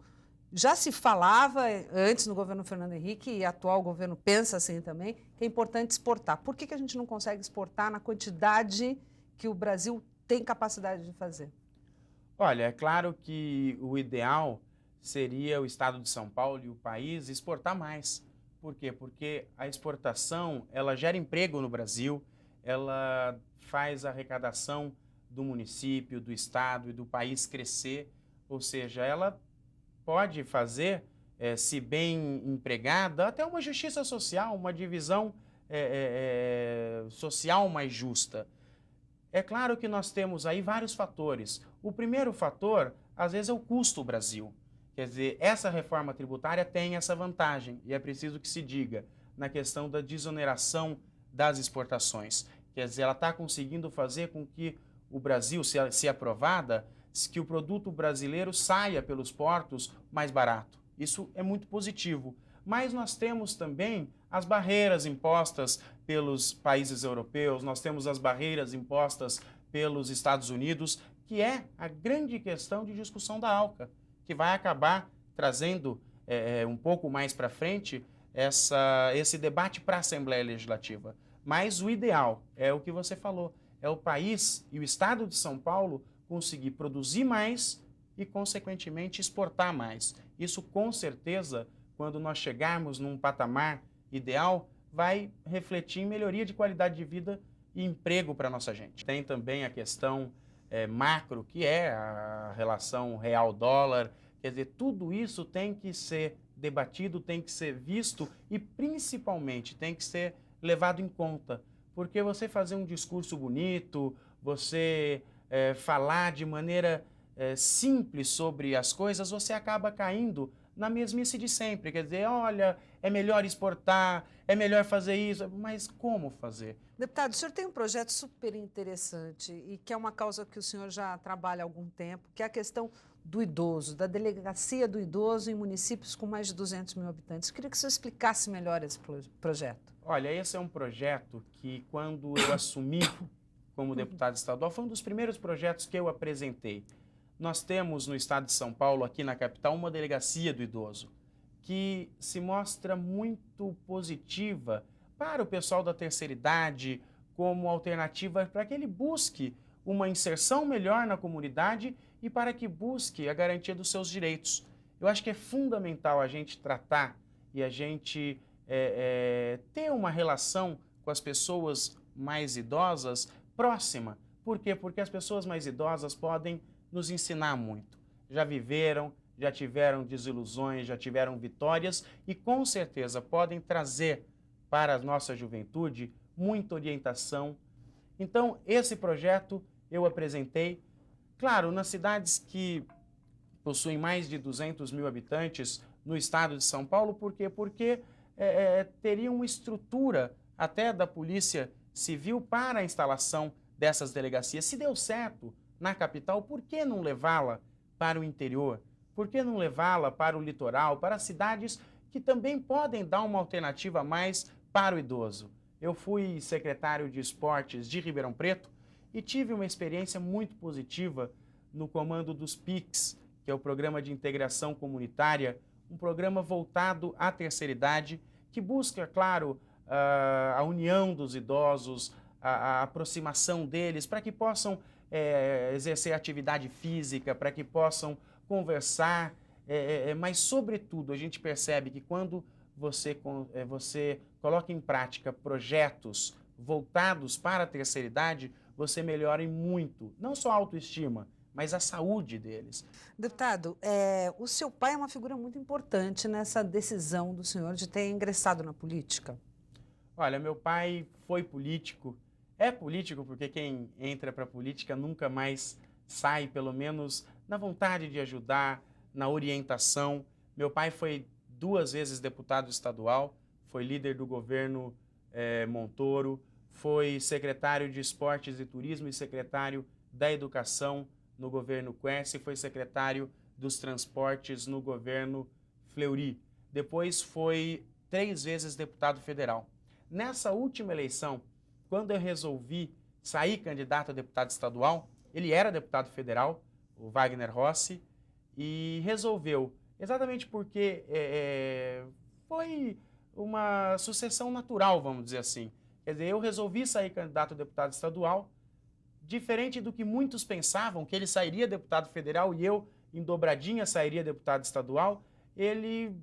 Já se falava antes no governo Fernando Henrique, e atual governo pensa assim também, que é importante exportar. Por que a gente não consegue exportar na quantidade que o Brasil tem capacidade de fazer? Olha, é claro que o ideal seria o estado de São Paulo e o país exportar mais. Por quê? Porque a exportação, ela gera emprego no Brasil, ela faz a arrecadação do município, do estado e do país crescer, ou seja, ela pode fazer, se bem empregada, até uma justiça social, uma divisão social mais justa. É claro que nós temos aí vários fatores. O primeiro fator, às vezes, é o custo do Brasil. Quer dizer, essa reforma tributária tem essa vantagem, e é preciso que se diga, na questão da desoneração das exportações. Quer dizer, ela está conseguindo fazer com que o Brasil, se aprovada, que o produto brasileiro saia pelos portos mais barato. Isso é muito positivo. Mas nós temos também as barreiras impostas pelos países europeus, nós temos as barreiras impostas pelos Estados Unidos, que é a grande questão de discussão da ALCA, que vai acabar trazendo um pouco mais para frente esse debate para a Assembleia Legislativa. Mas o ideal é o que você falou, é o país e o Estado de São Paulo conseguir produzir mais e, consequentemente, exportar mais. Isso, com certeza, quando nós chegarmos num patamar ideal, vai refletir em melhoria de qualidade de vida e emprego para a nossa gente. Tem também a questão macro, que é a relação real-dólar. Quer dizer, tudo isso tem que ser debatido, tem que ser visto e, principalmente, tem que ser levado em conta. Porque você fazer um discurso bonito, você falar de maneira simples sobre as coisas, você acaba caindo na mesmice de sempre. Quer dizer, olha, é melhor exportar, é melhor fazer isso, mas como fazer? Deputado, o senhor tem um projeto super interessante e que é uma causa que o senhor já trabalha há algum tempo, que é a questão do idoso, da delegacia do idoso em municípios com mais de 200 mil habitantes. Eu queria que o senhor explicasse melhor esse projeto. Olha, esse é um projeto que, quando eu assumi como deputado estadual, foi um dos primeiros projetos que eu apresentei. Nós temos no estado de São Paulo, aqui na capital, uma delegacia do idoso, que se mostra muito positiva para o pessoal da terceira idade, como alternativa para que ele busque uma inserção melhor na comunidade e para que busque a garantia dos seus direitos. Eu acho que é fundamental a gente tratar e a gente ter uma relação com as pessoas mais idosas próxima. Por quê? Porque as pessoas mais idosas podem nos ensinar muito. Já viveram, já tiveram desilusões, já tiveram vitórias e com certeza podem trazer para a nossa juventude muita orientação. Então, esse projeto eu apresentei, claro, nas cidades que possuem mais de 200 mil habitantes no estado de São Paulo. Por quê? Porque teria uma estrutura até da Polícia Civil para a instalação dessas delegacias. Se deu certo na capital, por que não levá-la para o interior? Por que não levá-la para o litoral, para cidades que também podem dar uma alternativa a mais para o idoso? Eu fui secretário de Esportes de Ribeirão Preto e tive uma experiência muito positiva no comando dos PICs, que é o Programa de Integração Comunitária, um programa voltado à terceira idade, que busca, claro, a união dos idosos, a aproximação deles, para que possam exercer atividade física, para que possam conversar, mas, sobretudo, a gente percebe que quando você coloca em prática projetos voltados para a terceira idade, você melhora em muito, não só a autoestima, mas a saúde deles. Deputado, o seu pai é uma figura muito importante nessa decisão do senhor de ter ingressado na política. Olha, meu pai foi político, é político porque quem entra para a política nunca mais sai, pelo menos na vontade de ajudar, na orientação. Meu pai foi 2 vezes deputado estadual, foi líder do governo Montoro, foi secretário de Esportes e Turismo e secretário da Educação no governo Quercy, foi secretário dos Transportes no governo Fleury. Depois foi 3 vezes deputado federal. Nessa última eleição, quando eu resolvi sair candidato a deputado estadual, ele era deputado federal, o Wagner Rossi, e resolveu, exatamente porque foi uma sucessão natural, vamos dizer assim. Quer dizer, eu resolvi sair candidato a deputado estadual, diferente do que muitos pensavam, que ele sairia deputado federal e eu, em dobradinha, sairia deputado estadual. Ele,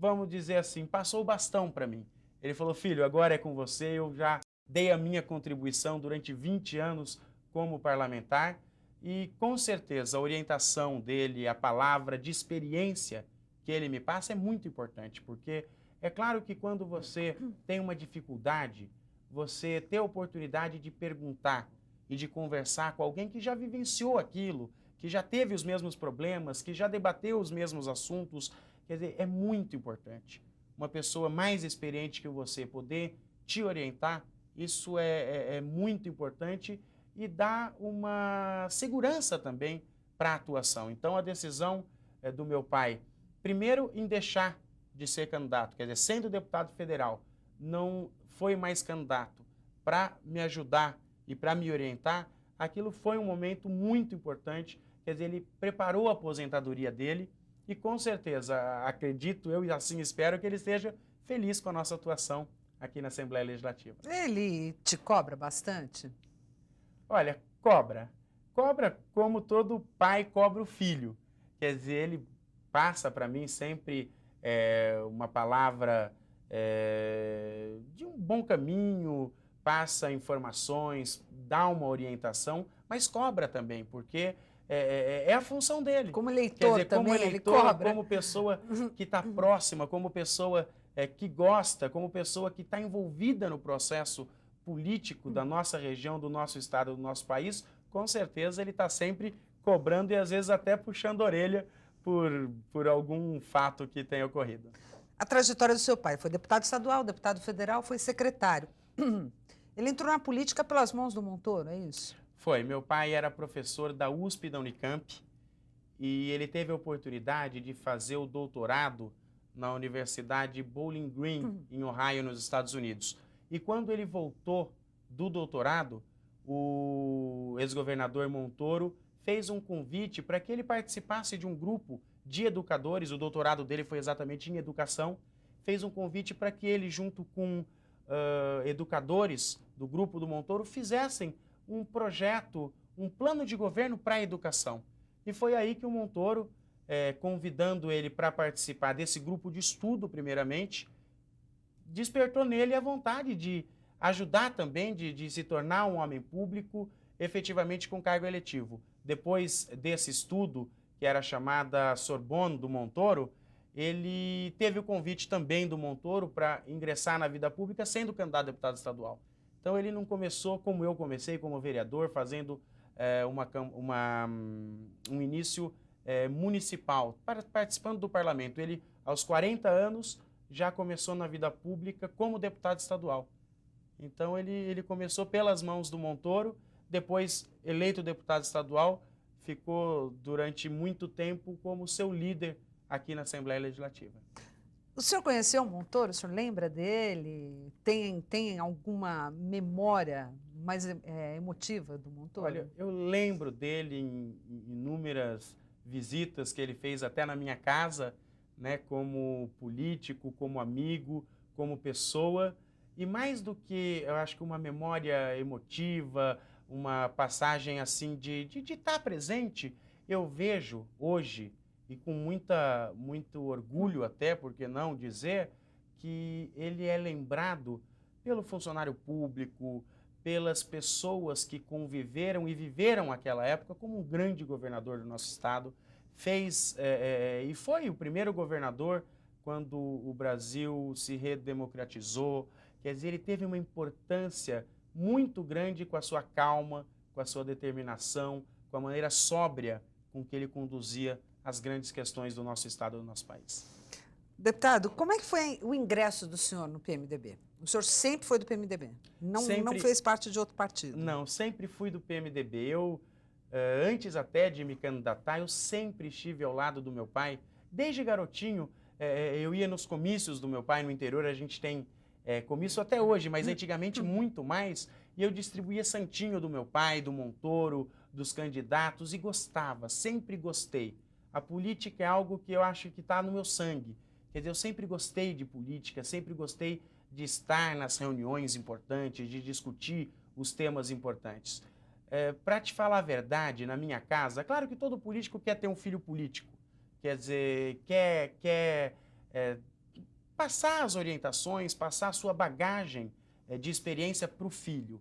vamos dizer assim, passou o bastão para mim. Ele falou: filho, agora é com você, eu já dei a minha contribuição durante 20 anos como parlamentar e, com certeza, a orientação dele, a palavra de experiência que ele me passa é muito importante, porque é claro que quando você tem uma dificuldade, você ter a oportunidade de perguntar e de conversar com alguém que já vivenciou aquilo, que já teve os mesmos problemas, que já debateu os mesmos assuntos, quer dizer, é muito importante. Uma pessoa mais experiente que você poder te orientar, isso é muito importante e dá uma segurança também para a atuação. Então, a decisão do meu pai, primeiro, em deixar de ser candidato, quer dizer, sendo deputado federal, não foi mais candidato para me ajudar e para me orientar, aquilo foi um momento muito importante. Quer dizer, ele preparou a aposentadoria dele e, com certeza, acredito eu e assim espero que ele esteja feliz com a nossa atuação aqui na Assembleia Legislativa. Ele te cobra bastante? Olha, cobra. Cobra como todo pai cobra o filho. Quer dizer, ele passa para mim sempre uma palavra de um bom caminho, passa informações, dá uma orientação, mas cobra também, porque é a função dele. Como Quer eleitor dizer, também, como ele eleitor, cobra. como pessoa que está próxima, como pessoa que gosta, como pessoa que está envolvida no processo político da nossa região, do nosso estado, do nosso país, com certeza ele está sempre cobrando e às vezes até puxando a orelha por algum fato que tenha ocorrido. A trajetória do seu pai foi deputado estadual, deputado federal, foi secretário. Ele entrou na política pelas mãos do Montoro, é isso? Foi. Meu pai era professor da USP e da Unicamp e ele teve a oportunidade de fazer o doutorado na Universidade Bowling Green, em Ohio, nos Estados Unidos. E quando ele voltou do doutorado, o ex-governador Montoro fez um convite para que ele participasse de um grupo de educadores, o doutorado dele foi exatamente em educação, fez um convite para que ele, junto com educadores do grupo do Montoro, fizessem um projeto, um plano de governo para a educação. E foi aí que o Montoro, convidando ele para participar desse grupo de estudo, primeiramente, despertou nele a vontade de ajudar também, de se tornar um homem público, efetivamente com cargo eletivo. Depois desse estudo, que era chamada Sorbonne do Montoro, ele teve o convite também do Montoro para ingressar na vida pública sendo candidato a deputado estadual. Então ele não começou como eu comecei, como vereador, fazendo um início municipal, participando do parlamento. Ele, aos 40 anos, já começou na vida pública como deputado estadual. Então ele começou pelas mãos do Montoro, depois eleito deputado estadual, ficou durante muito tempo como seu líder aqui na Assembleia Legislativa. O senhor conheceu o Montoro? O senhor lembra dele? Tem alguma memória mais emotiva do Montoro? Olha, eu lembro dele em inúmeras visitas que ele fez até na minha casa, né, como político, como amigo, como pessoa. E mais do que, eu acho que uma memória emotiva, uma passagem assim de estar presente, eu vejo hoje, e com muito orgulho até, por que não dizer, que ele é lembrado pelo funcionário público, pelas pessoas que conviveram e viveram aquela época como um grande governador do nosso estado. E foi o primeiro governador quando o Brasil se redemocratizou. Quer dizer, ele teve uma importância muito grande com a sua calma, com a sua determinação, com a maneira sóbria com que ele conduzia as grandes questões do nosso estado, do nosso país. Deputado, como é que foi o ingresso do senhor no PMDB? O senhor sempre foi do PMDB? Não fez parte de outro partido? Não, sempre fui do PMDB. Eu, antes até de me candidatar, eu sempre estive ao lado do meu pai. Desde garotinho, eu ia nos comícios do meu pai no interior, a gente tem comício até hoje, mas antigamente muito mais, e eu distribuía santinho do meu pai, do Montoro, dos candidatos, e gostava, sempre gostei. A política é algo que eu acho que está no meu sangue. Quer dizer, eu sempre gostei de política, sempre gostei de estar nas reuniões importantes, de discutir os temas importantes. Para te falar a verdade, na minha casa, claro que todo político quer ter um filho político. Quer dizer, quer passar as orientações, passar a sua bagagem de experiência para o filho.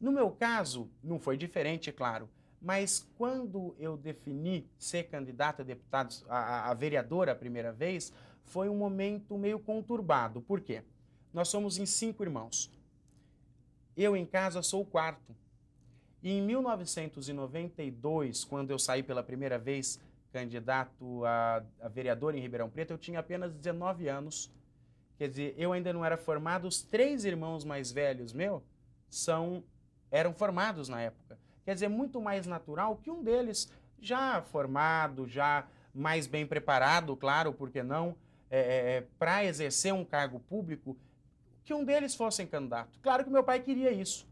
No meu caso, não foi diferente, é claro, mas quando eu defini ser candidato a deputado, a vereador a primeira vez, foi um momento meio conturbado. Por quê? Nós somos em 5 irmãos. Eu em casa sou o 4º. E em 1992, quando eu saí pela primeira vez candidato a vereador em Ribeirão Preto, eu tinha apenas 19 anos. Quer dizer, eu ainda não era formado, os 3 irmãos mais velhos eram formados na época. Quer dizer, muito mais natural que um deles, já formado, já mais bem preparado, claro, por que não, para exercer um cargo público, que um deles fosse candidato. Claro que meu pai queria isso,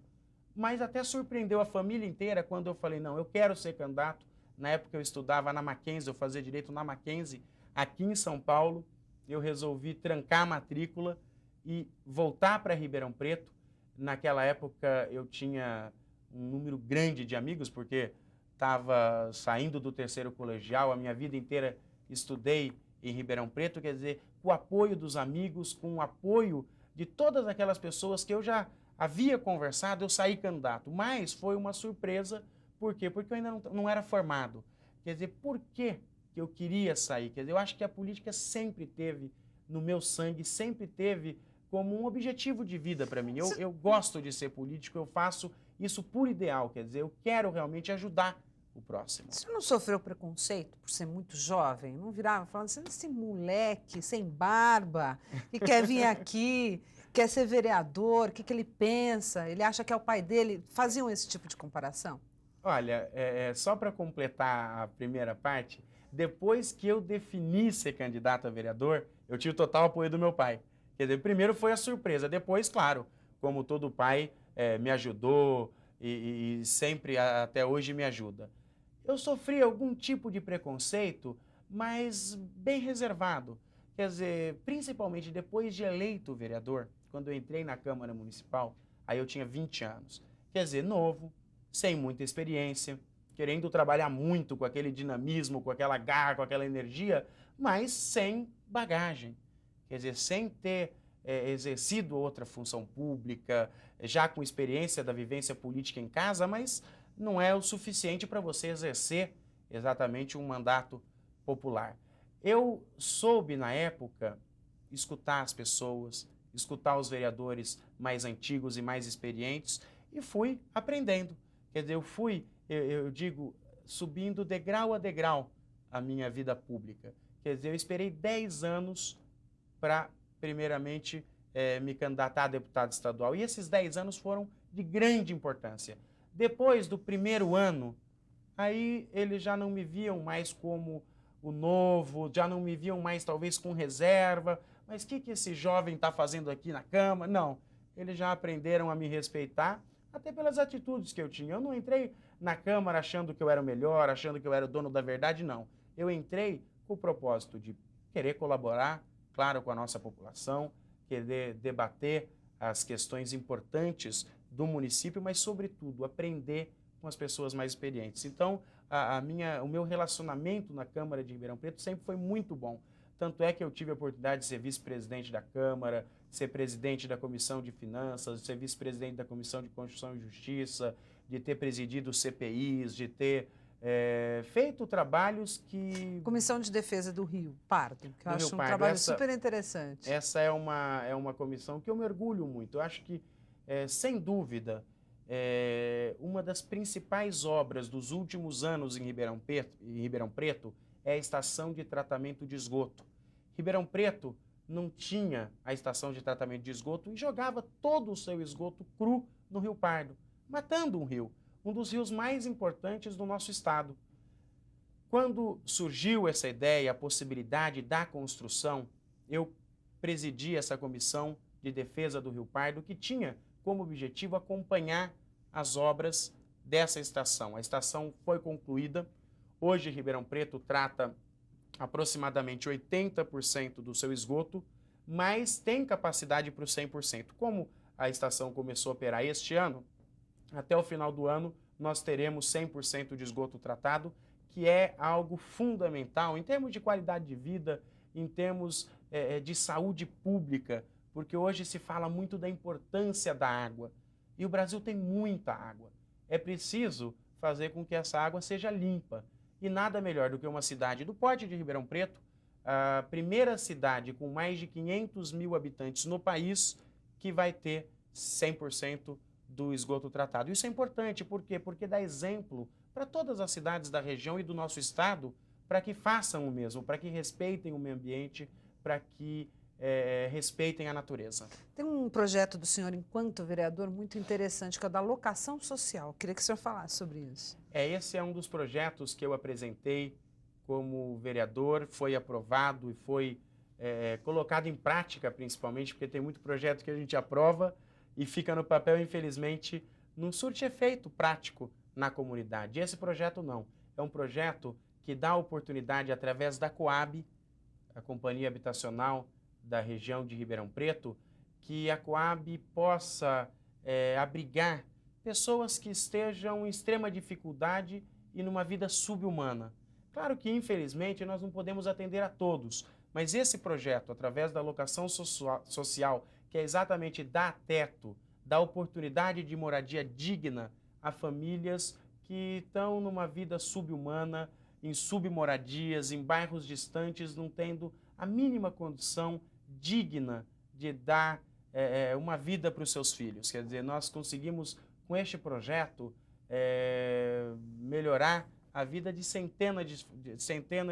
mas até surpreendeu a família inteira quando eu falei, não, eu quero ser candidato. Na época eu estudava na Mackenzie, eu fazia direito na Mackenzie, aqui em São Paulo. Eu resolvi trancar a matrícula e voltar para Ribeirão Preto. Naquela época eu tinha um número grande de amigos, porque estava saindo do 3º colegial, a minha vida inteira estudei em Ribeirão Preto, quer dizer, com o apoio dos amigos, com o apoio de todas aquelas pessoas que eu já havia conversado, eu saí candidato. Mas foi uma surpresa, Por quê? Porque eu ainda não era formado. Quer dizer, por que eu queria sair? Quer dizer, eu acho que a política sempre teve no meu sangue, sempre teve como um objetivo de vida para mim. Eu gosto de ser político, eu faço isso por ideal, quer dizer, eu quero realmente ajudar o próximo. Você não sofreu preconceito por ser muito jovem? Não virava falando assim, esse moleque sem barba, que quer vir aqui, quer ser vereador, o que ele pensa? Ele acha que é o pai dele? Faziam esse tipo de comparação? Olha, só para completar a primeira parte, depois que eu defini ser candidato a vereador, eu tive o total apoio do meu pai. Quer dizer, primeiro foi a surpresa, depois, claro, como todo pai, me ajudou e sempre até hoje me ajuda. Eu sofri algum tipo de preconceito, mas bem reservado. Quer dizer, principalmente depois de eleito vereador, quando eu entrei na Câmara Municipal, aí eu tinha 20 anos. Quer dizer, novo, sem muita experiência, querendo trabalhar muito com aquele dinamismo, com aquela garra, com aquela energia, mas sem bagagem. Quer dizer, sem ter exercido outra função pública, já com experiência da vivência política em casa, mas não é o suficiente para você exercer exatamente um mandato popular. Eu soube, na época, escutar as pessoas, escutar os vereadores mais antigos e mais experientes e fui aprendendo. Quer dizer, eu digo, subindo degrau a degrau a minha vida pública. Quer dizer, eu esperei 10 anos para, primeiramente, me candidatar a deputado estadual. E esses 10 anos foram de grande importância. Depois do primeiro ano, aí eles já não me viam mais como o novo, já não me viam mais talvez com reserva. Mas o que esse jovem está fazendo aqui na Câmara? Não, eles já aprenderam a me respeitar, até pelas atitudes que eu tinha. Eu não entrei na Câmara achando que eu era o melhor, achando que eu era o dono da verdade, não. Eu entrei com o propósito de querer colaborar, claro, com a nossa população, querer debater as questões importantes do município, mas, sobretudo, aprender com as pessoas mais experientes. Então, o meu relacionamento na Câmara de Ribeirão Preto sempre foi muito bom. Tanto é que eu tive a oportunidade de ser vice-presidente da Câmara, ser presidente da Comissão de Finanças, ser vice-presidente da Comissão de Constituição e Justiça, de ter presidido CPIs, de ter feito trabalhos que... Comissão de Defesa do Rio Pardo, que eu acho um Pardo, trabalho super interessante. Essa é uma comissão que eu me orgulho muito. Eu acho que, sem dúvida, uma das principais obras dos últimos anos em Ribeirão Preto é a estação de tratamento de esgoto. Ribeirão Preto não tinha a estação de tratamento de esgoto e jogava todo o seu esgoto cru no Rio Pardo, matando um rio, um dos rios mais importantes do nosso estado. Quando surgiu essa ideia, a possibilidade da construção, eu presidi essa comissão de defesa do Rio Pardo, que tinha como objetivo acompanhar as obras dessa estação. A estação foi concluída. Hoje, Ribeirão Preto trata aproximadamente 80% do seu esgoto, mas tem capacidade para o 100%. Como a estação começou a operar este ano, até o final do ano nós teremos 100% de esgoto tratado, que é algo fundamental em termos de qualidade de vida, em termos de saúde pública, porque hoje se fala muito da importância da água. E o Brasil tem muita água. É preciso fazer com que essa água seja limpa. E nada melhor do que uma cidade do porte de Ribeirão Preto, a primeira cidade com mais de 500 mil habitantes no país, que vai ter 100% do esgoto tratado. Isso é importante, por quê? Porque dá exemplo para todas as cidades da região e do nosso estado, para que façam o mesmo, para que respeitem o meio ambiente, para que respeitem a natureza. Tem um projeto do senhor, enquanto vereador, muito interessante, que é o da locação social. Queria que o senhor falasse sobre isso. Esse é um dos projetos que eu apresentei como vereador, foi aprovado e foi colocado em prática, principalmente, porque tem muito projeto que a gente aprova e fica no papel, infelizmente, não surte efeito prático na comunidade. Esse projeto não. É um projeto que dá oportunidade, através da Coab, a Companhia Habitacional da região de Ribeirão Preto, que a Coab possa abrigar pessoas que estejam em extrema dificuldade e numa vida subhumana. Claro que, infelizmente, nós não podemos atender a todos, mas esse projeto, através da locação social, que é exatamente dar teto, dar oportunidade de moradia digna a famílias que estão numa vida subhumana, em submoradias, em bairros distantes, não tendo a mínima condição digna de dar uma vida para os seus filhos. Quer dizer, nós conseguimos, com este projeto, melhorar a vida de centenas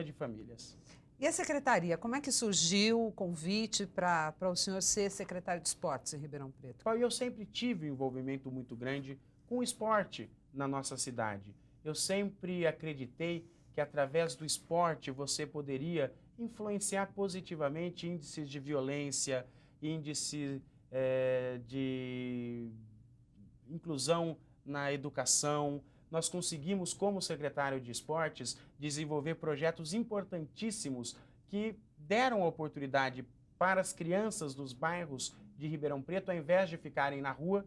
de famílias. E a secretaria, como é que surgiu o convite para o senhor ser secretário de esportes em Ribeirão Preto? Eu sempre tive um envolvimento muito grande com o esporte na nossa cidade. Eu sempre acreditei que através do esporte você poderia influenciar positivamente índices de violência, índices de inclusão na educação. Nós conseguimos, como secretário de esportes, desenvolver projetos importantíssimos que deram oportunidade para as crianças dos bairros de Ribeirão Preto, ao invés de ficarem na rua,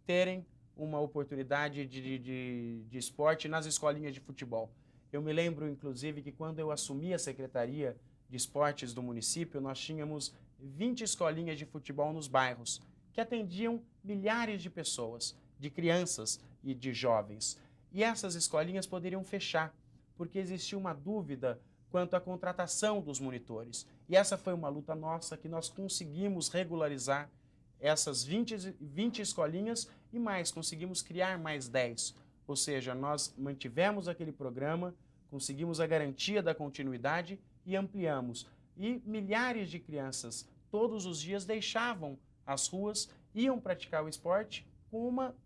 terem uma oportunidade de esporte nas escolinhas de futebol. Eu me lembro, inclusive, que quando eu assumi a Secretaria de Esportes do município, nós tínhamos 20 escolinhas de futebol nos bairros, que atendiam milhares de pessoas, de crianças e de jovens. E essas escolinhas poderiam fechar, porque existia uma dúvida quanto à contratação dos monitores. E essa foi uma luta nossa, que nós conseguimos regularizar essas 20 escolinhas e mais, conseguimos criar mais 10. Ou seja, nós mantivemos aquele programa, conseguimos a garantia da continuidade e ampliamos. E milhares de crianças todos os dias deixavam as ruas, iam praticar o esporte com uma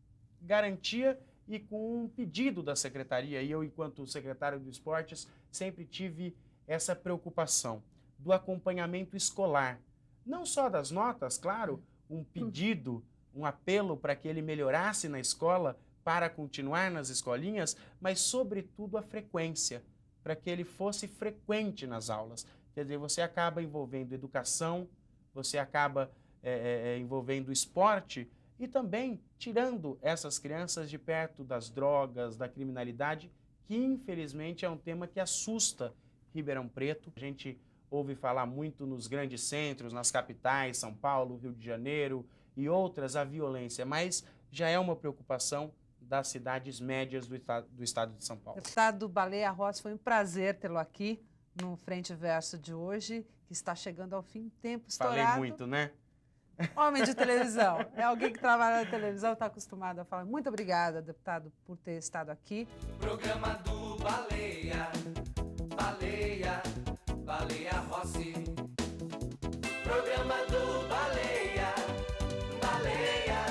garantia e com um pedido da secretaria. E eu, enquanto secretário de esportes, sempre tive essa preocupação do acompanhamento escolar. Não só das notas, claro, um pedido, um apelo para que ele melhorasse na escola para continuar nas escolinhas, mas, sobretudo, a frequência, para que ele fosse frequente nas aulas. Quer dizer, você acaba envolvendo educação, você acaba envolvendo esporte, e também tirando essas crianças de perto das drogas, da criminalidade, que infelizmente é um tema que assusta Ribeirão Preto. A gente ouve falar muito nos grandes centros, nas capitais, São Paulo, Rio de Janeiro e outras, a violência, mas já é uma preocupação das cidades médias do estado de São Paulo. Deputado Baleia Rossi, foi um prazer tê-lo aqui no Frente e Verso de hoje, que está chegando ao fim, tempo estourado. Falei muito, né? Homem de televisão, é alguém que trabalha na televisão, está acostumado a falar. Muito obrigada, deputado, por ter estado aqui. Programa do Baleia, Baleia, Baleia Rossi. Programa do Baleia, Baleia,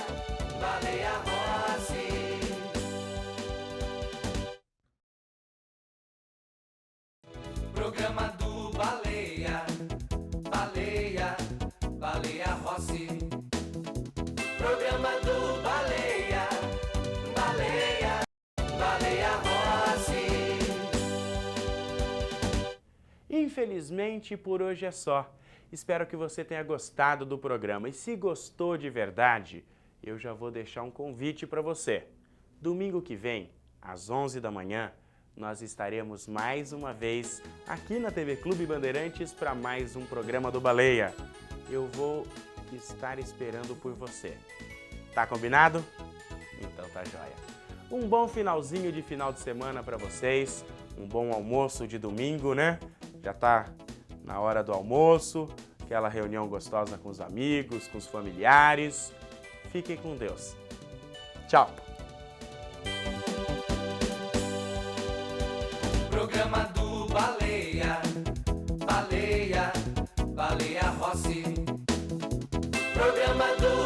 Baleia Rossi. Programa do Baleia, Baleia, Baleia Rossi. Programa do Baleia, Baleia, Baleia Rossi. Infelizmente, por hoje é só. Espero que você tenha gostado do programa. E se gostou de verdade, eu já vou deixar um convite para você. Domingo que vem, às 11 da manhã, nós estaremos mais uma vez aqui na TV Clube Bandeirantes para mais um programa do Baleia. Eu vou estar esperando por você. Tá combinado? Então tá joia. Um bom finalzinho de final de semana para vocês. Um bom almoço de domingo, né? Já tá na hora do almoço, aquela reunião gostosa com os amigos, com os familiares. Fiquem com Deus. Tchau. Programa do Baleia, Baleia, Baleia Rossi. Programa do